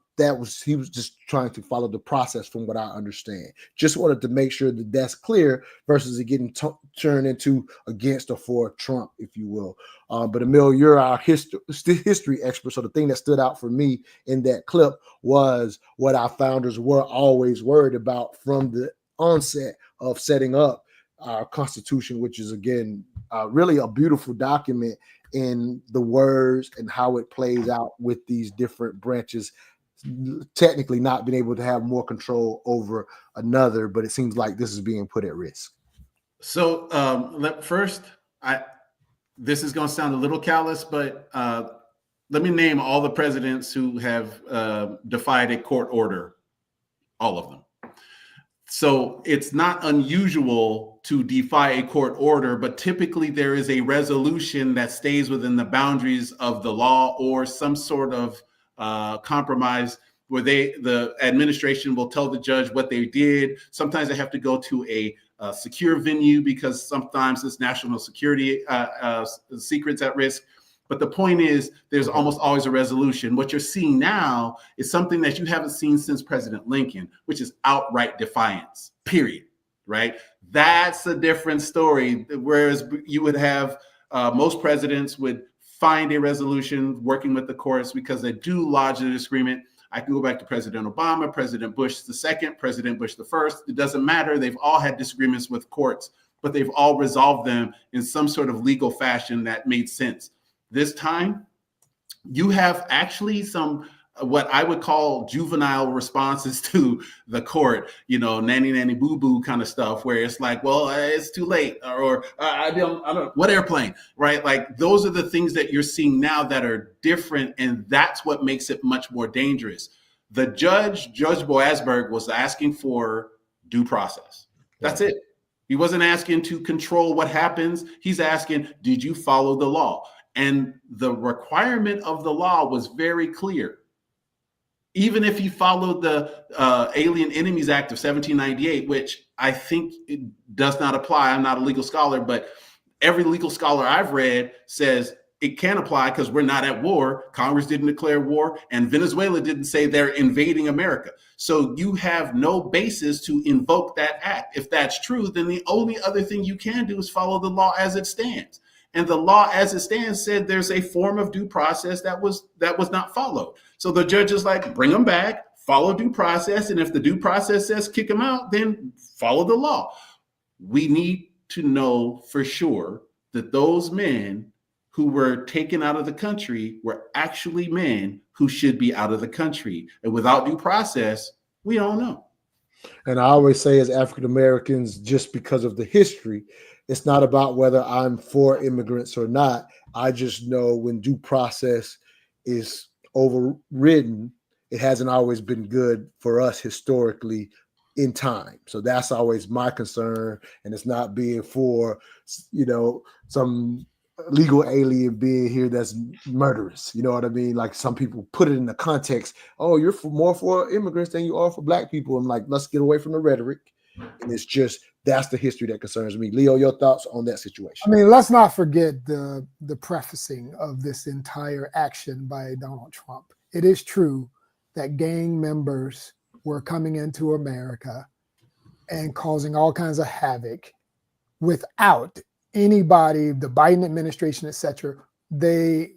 Speaker 1: He was just trying to follow the process from what I understand. Just wanted to make sure that that's clear versus it getting turned into against or for Trump, if you will. But Emil, you're our history expert. So the thing that stood out for me in that clip was what our founders were always worried about from the onset of setting up our Constitution, which is, again, really a beautiful document in the words and how it plays out with these different branches, technically not being able to have more control over another, but it seems like this is being put at risk.
Speaker 2: So first, this is going to sound a little callous, but let me name all the presidents who have defied a court order, all of them. So it's not unusual to defy a court order, but typically there is a resolution that stays within the boundaries of the law or some sort of compromise where the administration will tell the judge what they did. Sometimes they have to go to a secure venue because sometimes it's national security secrets at risk. But the point is, there's almost always a resolution. What you're seeing now is something that you haven't seen since President Lincoln, which is outright defiance, period, right? That's a different story. Whereas you would have most presidents would find a resolution working with the courts because they do lodge a disagreement. I can go back to President Obama, President Bush II, President Bush I. It doesn't matter. They've all had disagreements with courts, but they've all resolved them in some sort of legal fashion that made sense. This time, you have actually some what I would call juvenile responses to the court, nanny, nanny, boo, boo kind of stuff, where it's like, well, it's too late, or I don't, what airplane, right? Like those are the things that you're seeing now that are different. And that's what makes it much more dangerous. The Judge Boasberg was asking for due process. That's it. He wasn't asking to control what happens. He's asking, did you follow the law? And the requirement of the law was very clear. Even if he followed the Alien Enemies Act of 1798, which I think it does not apply. I'm not a legal scholar, but every legal scholar I've read says it can apply because we're not at war. Congress didn't declare war, and Venezuela didn't say they're invading America. So you have no basis to invoke that act. If that's true, then the only other thing you can do is follow the law as it stands. And the law as it stands said there's a form of due process that was not followed. So the judge is like, bring them back, follow due process. And if the due process says kick them out, then follow the law. We need to know for sure that those men who were taken out of the country were actually men who should be out of the country. And without due process, we don't know.
Speaker 1: And I always say, as African Americans, just because of the history, it's not about whether I'm for immigrants or not. I just know when due process is overridden, it hasn't always been good for us historically in time. So that's always my concern. And it's not being for, some legal alien being here that's murderous. You know what I mean? Like some people put it in the context, oh, you're more for immigrants than you are for black people. I'm like, let's get away from the rhetoric. And it's just, that's the history that concerns me. Leo, your thoughts on that situation?
Speaker 3: I mean, let's not forget the prefacing of this entire action by Donald Trump. It is true that gang members were coming into America and causing all kinds of havoc without anybody, the Biden administration, et cetera. They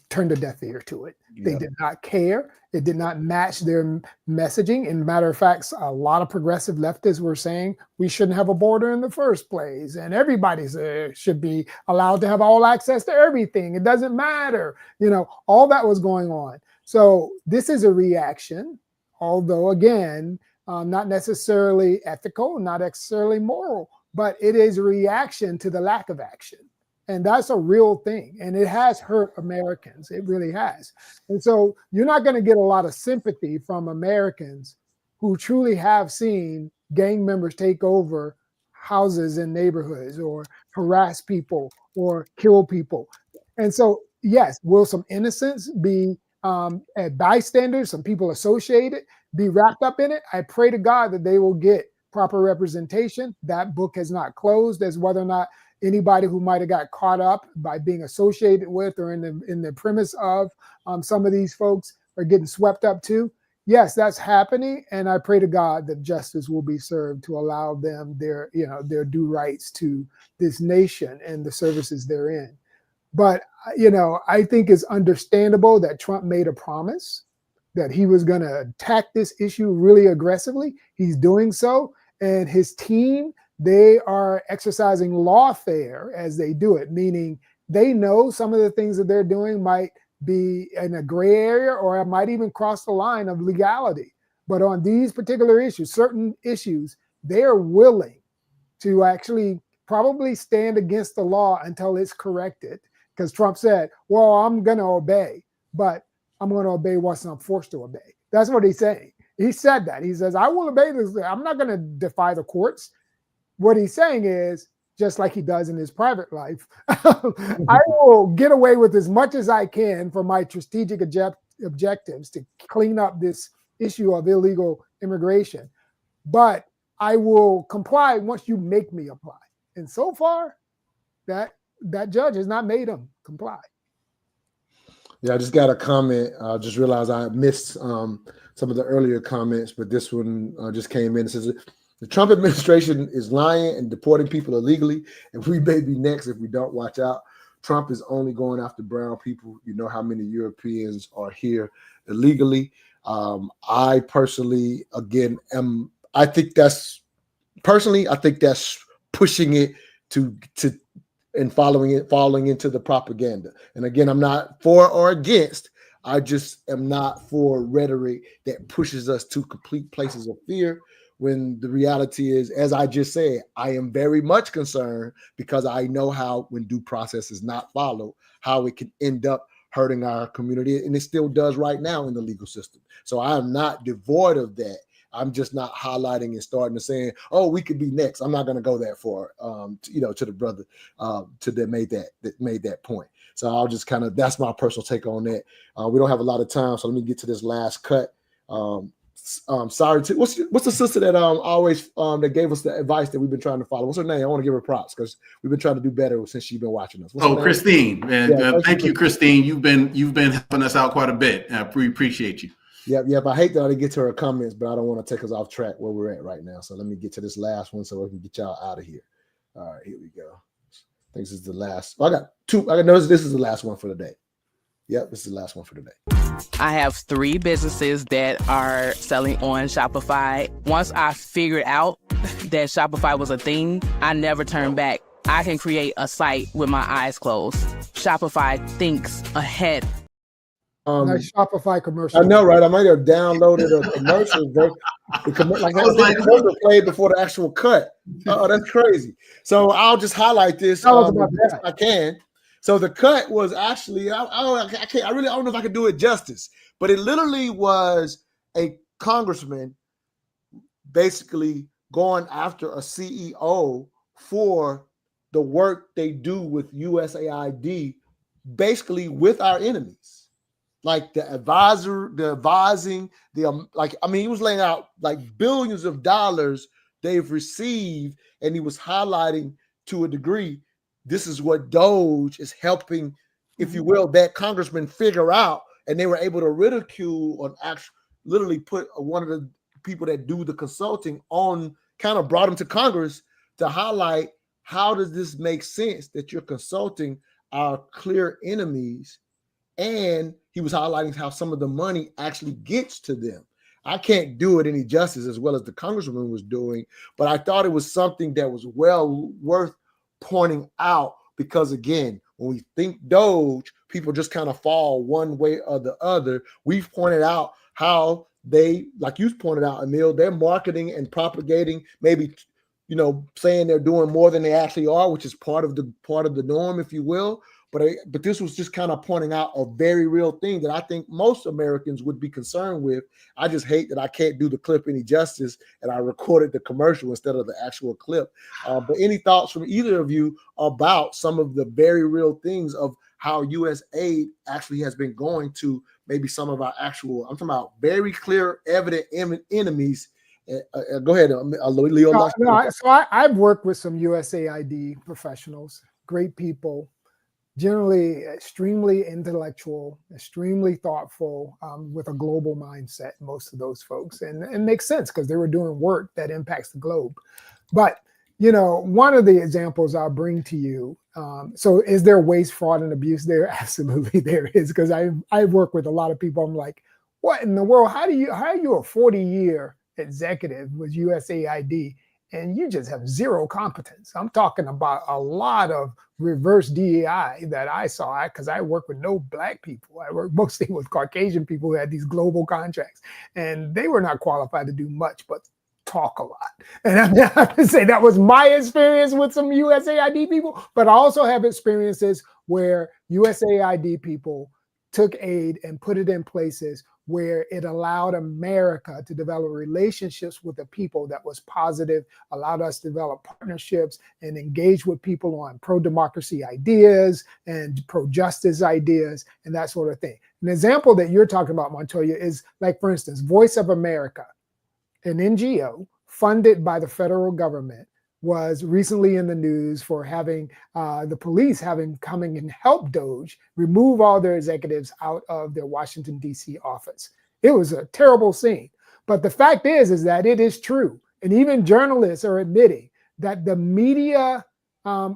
Speaker 3: turned a deaf ear to it. They did not care. It did not match their messaging. And matter of fact, a lot of progressive leftists were saying we shouldn't have a border in the first place. And everybody should be allowed to have all access to everything. It doesn't matter. All that was going on. So this is a reaction, although again, not necessarily ethical, not necessarily moral, but it is a reaction to the lack of action. And that's a real thing. And it has hurt Americans. It really has. And so you're not going to get a lot of sympathy from Americans who truly have seen gang members take over houses in neighborhoods or harass people or kill people. And so, yes, will some innocents be bystanders, some people associated, be wrapped up in it? I pray to God that they will get proper representation. That book has not closed as whether or not anybody who might have got caught up by being associated with or in the premise of some of these folks are getting swept up too. Yes, that's happening. And I pray to God that justice will be served to allow them their due rights to this nation and the services they're in. But, I think it's understandable that Trump made a promise that he was going to attack this issue really aggressively. He's doing so. And his team, they are exercising lawfare as they do it, meaning they know some of the things that they're doing might be in a gray area or it might even cross the line of legality. But on these particular issues, certain issues, they are willing to actually probably stand against the law until it's corrected. Because Trump said, well, I'm going to obey, but I'm going to obey once I'm forced to obey. That's what he's saying. He said that. He says, I will obey this. I'm not going to defy the courts. What he's saying is, just like he does in his private life, I will get away with as much as I can for my strategic objectives to clean up this issue of illegal immigration. But I will comply once you make me apply. And so far, that judge has not made him comply.
Speaker 1: Yeah, I just got a comment. I just realized I missed some of the earlier comments, but this one just came in. It says, the Trump administration is lying and deporting people illegally, and we may be next if we don't watch out. Trump is only going after brown people. You know how many Europeans are here illegally. I personally, again, I think that's pushing it to and falling into the propaganda. And again, I'm not for or against. I just am not for rhetoric that pushes us to complete places of fear, when the reality is, as I just said, I am very much concerned because I know how, when due process is not followed, how it can end up hurting our community. And it still does right now in the legal system. So I am not devoid of that. I'm just not highlighting and starting to saying, oh, we could be next. I'm not going to go that far, to the brother that made that point. So I'll just that's my personal take on that. We don't have a lot of time, so let me get to this last cut. Sorry, what's the sister that always that gave us the advice that we've been trying to follow? What's her name? I want to give her props because we've been trying to do better since she's been watching us.
Speaker 2: Christine, man. Thank you, Christine. You've been helping us out quite a bit. We appreciate you.
Speaker 1: Yep. I hate that I didn't get to her comments, but I don't want to take us off track where we're at right now. So let me get to this last one so we can get y'all out of here. All right, here we go. I think this is the last. Well, I got two. I know this is the last one for the day. Yep, this is the last one for the day.
Speaker 12: I have 3 businesses that are selling on Shopify. Once I figured out that Shopify was a thing, I never turned back. I can create a site with my eyes closed. Shopify thinks ahead.
Speaker 3: Nice Shopify commercial.
Speaker 1: I know, right? I might have downloaded a commercial. The commercial played before the actual cut. Oh, that's crazy. So I'll just highlight this if I can. So the cut was actually, I really don't know if I can do it justice, but it literally was a congressman basically going after a CEO for the work they do with USAID, basically with our enemies. Like he was laying out like billions of dollars they've received, and he was highlighting to a degree, this is what Doge is helping, if you will, that congressman figure out, and they were able to ridicule or actually literally put one of the people that do the consulting on, kind of brought him to Congress to highlight, how does this make sense that you're consulting our clear enemies? And he was highlighting how some of the money actually gets to them. I can't do it any justice as well as the congressman was doing, but I thought it was something that was well worth pointing out, because again, when we think Doge, people just kind of fall one way or the other. We've pointed out how they, like you pointed out, Emil, they're marketing and propagating, maybe, saying they're doing more than they actually are, which is part of the norm, if you will. But this was just kind of pointing out a very real thing that I think most Americans would be concerned with. I just hate that I can't do the clip any justice, and I recorded the commercial instead of the actual clip. But any thoughts from either of you about some of the very real things of how U.S. aid actually has been going to maybe some of our actual, I'm talking about very clear, evident enemies. Go ahead, Leo.
Speaker 3: I've worked with some USAID professionals, great people, generally extremely intellectual, extremely thoughtful, with a global mindset, most of those folks. And it makes sense because they were doing work that impacts the globe. But, one of the examples I'll bring to you, so is there waste, fraud, and abuse there? Absolutely there is, because I work with a lot of people. I'm like, what in the world? How are you a 40-year executive with USAID and you just have zero competence? I'm talking about a lot of reverse DEI that I saw, because I work with no Black people. I work mostly with Caucasian people who had these global contracts, and they were not qualified to do much but talk a lot. And I have to say that was my experience with some USAID people, but I also have experiences where USAID people took aid and put it in places where it allowed America to develop relationships with the people that was positive, allowed us to develop partnerships and engage with people on pro-democracy ideas and pro-justice ideas and that sort of thing. An example that you're talking about, Montoya, is like, for instance, Voice of America, an NGO funded by the federal government, was recently in the news for having the police coming and help Doge remove all their executives out of their Washington, D.C. office. It was a terrible scene. But the fact is that it is true. And even journalists are admitting that the media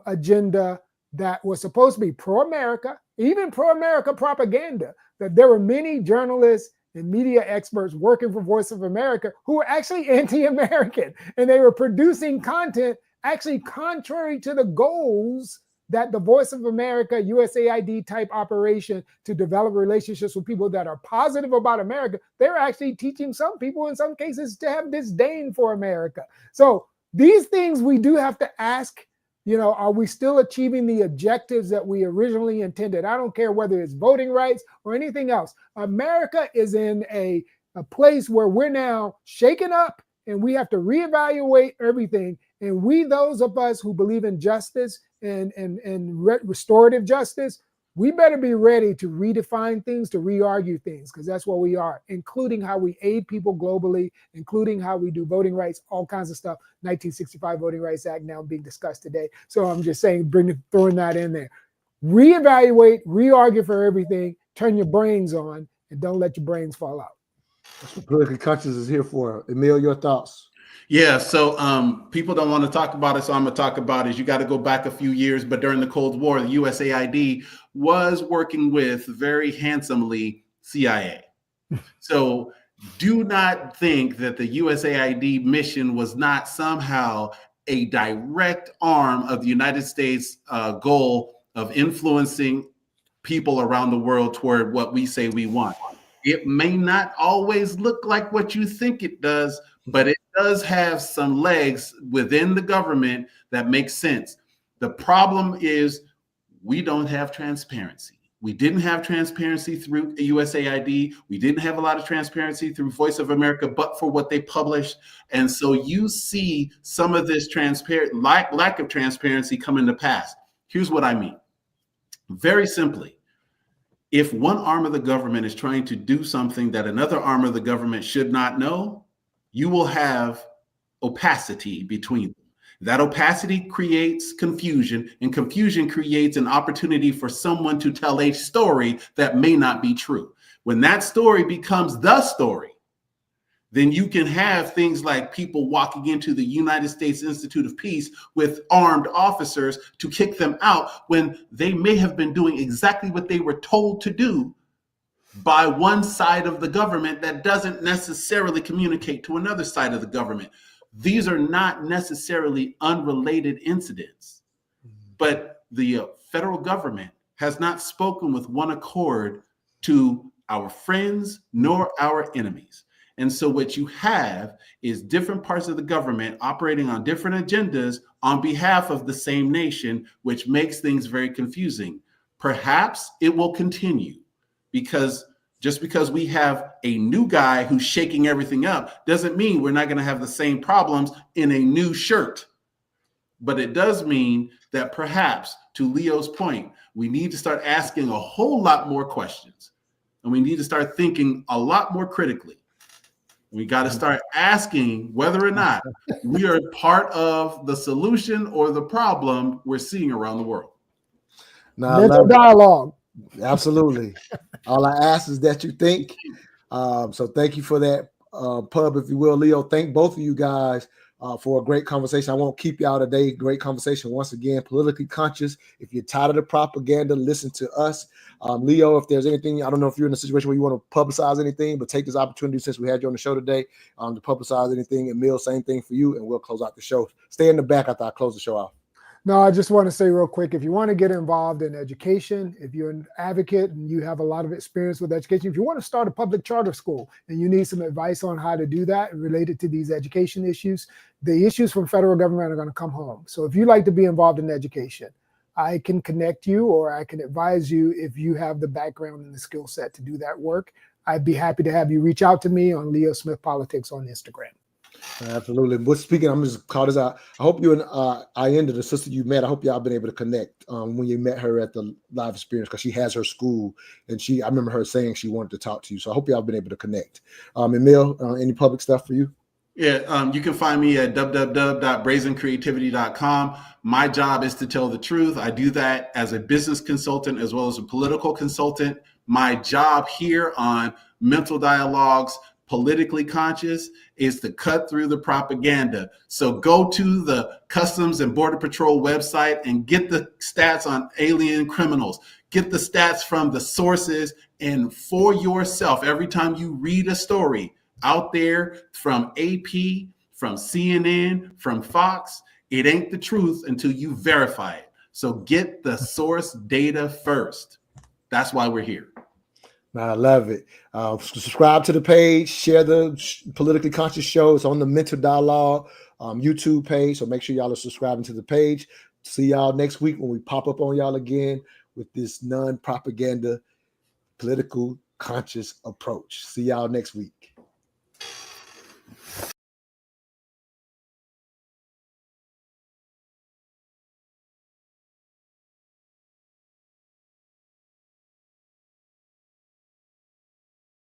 Speaker 3: agenda that was supposed to be pro-America, even pro-America propaganda, that there were many journalists and media experts working for Voice of America who were actually anti-American, and they were producing content actually contrary to the goals that the Voice of America USAID type operation to develop relationships with people that are positive about America. They're actually teaching some people in some cases to have disdain for America. So these things we do have to ask, are we still achieving the objectives that we originally intended? I don't care whether it's voting rights or anything else. America is in a a place where we're now shaken up and we have to reevaluate everything. And we, those of us who believe in justice and restorative justice, we better be ready to redefine things, to re-argue things, because that's what we are, including how we aid people globally, including how we do voting rights, all kinds of stuff. 1965 Voting Rights Act now being discussed today. So I'm just saying, throwing that in there. Reevaluate, re-argue for everything, turn your brains on, and don't let your brains fall out.
Speaker 1: That's what Politically Conscious is here for. Emil, your thoughts?
Speaker 2: Yeah, so people don't want to talk about it, so I'm going to talk about it. You got to go back a few years, but during the Cold War, the USAID was working with very handsomely CIA. So do not think that the USAID mission was not somehow a direct arm of the United States goal of influencing people around the world toward what we say we want. It may not always look like what you think it does, but it does have some legs within the government that makes sense. The problem is we don't have transparency. We didn't have transparency through USAID. We didn't have a lot of transparency through Voice of America, but for what they published. And so you see some of this lack of transparency come into pass. Here's what I mean. Very simply, if one arm of the government is trying to do something that another arm of the government should not know, you will have opacity between them. That opacity creates confusion, and confusion creates an opportunity for someone to tell a story that may not be true. When that story becomes the story, then you can have things like people walking into the United States Institute of Peace with armed officers to kick them out when they may have been doing exactly what they were told to do by one side of the government that doesn't necessarily communicate to another side of the government. These are not necessarily unrelated incidents, but the federal government has not spoken with one accord to our friends nor our enemies. And so what you have is different parts of the government operating on different agendas on behalf of the same nation, which makes things very confusing. Perhaps it will continue because just because we have a new guy who's shaking everything up doesn't mean we're not going to have the same problems in a new shirt. But it does mean that perhaps, to Leo's point, we need to start asking a whole lot more questions. And we need to start thinking a lot more critically. We got to start asking whether or not we are part of the solution or the problem we're seeing around the world.
Speaker 3: Mental dialogue.
Speaker 1: Absolutely. All I ask is that you think. So thank you for that pub, if you will. Leo, thank both of you guys for a great conversation. I won't keep y'all today. Great conversation once again. Politically Conscious. If you're tired of the propaganda, listen to us. Leo, if there's anything, I don't know if you're in a situation where you want to publicize anything, but take this opportunity since we had you on the show today to publicize anything. Emil, same thing for you, and we'll close out the show. Stay in the back after I close the show out.
Speaker 3: No, I just want to say real quick, if you want to get involved in education, if you're an advocate and you have a lot of experience with education, if you want to start a public charter school and you need some advice on how to do that related to these education issues, the issues from federal government are going to come home. So if you'd like to be involved in education, I can connect you or I can advise you if you have the background and the skill set to do that work. I'd be happy to have you reach out to me on Leo Smith Politics on Instagram.
Speaker 1: Absolutely. But speaking, I'm just call this out. I hope you and Ayenda, the sister you met, I hope y'all been able to connect when you met her at the live experience, because she has her school and I remember her saying she wanted to talk to you. So I hope y'all been able to connect. Emil, any public stuff for you?
Speaker 2: Yeah, you can find me at www.brazencreativity.com. My job is to tell the truth. I do that as a business consultant as well as a political consultant. My job here on Mental Dialogues, Politically Conscious, is to cut through the propaganda. So go to the Customs and Border Patrol website and get the stats on alien criminals. Get the stats from the sources, and for yourself, every time you read a story out there from AP, from CNN, from Fox, it ain't the truth until you verify it. So get the source data first. That's why we're here.
Speaker 1: I love it. Subscribe to the page, share the Politically Conscious show. It's on the Mental Dialogue YouTube page. So make sure y'all are subscribing to the page. See y'all next week when we pop up on y'all again with this non-propaganda, political conscious approach. See y'all next week.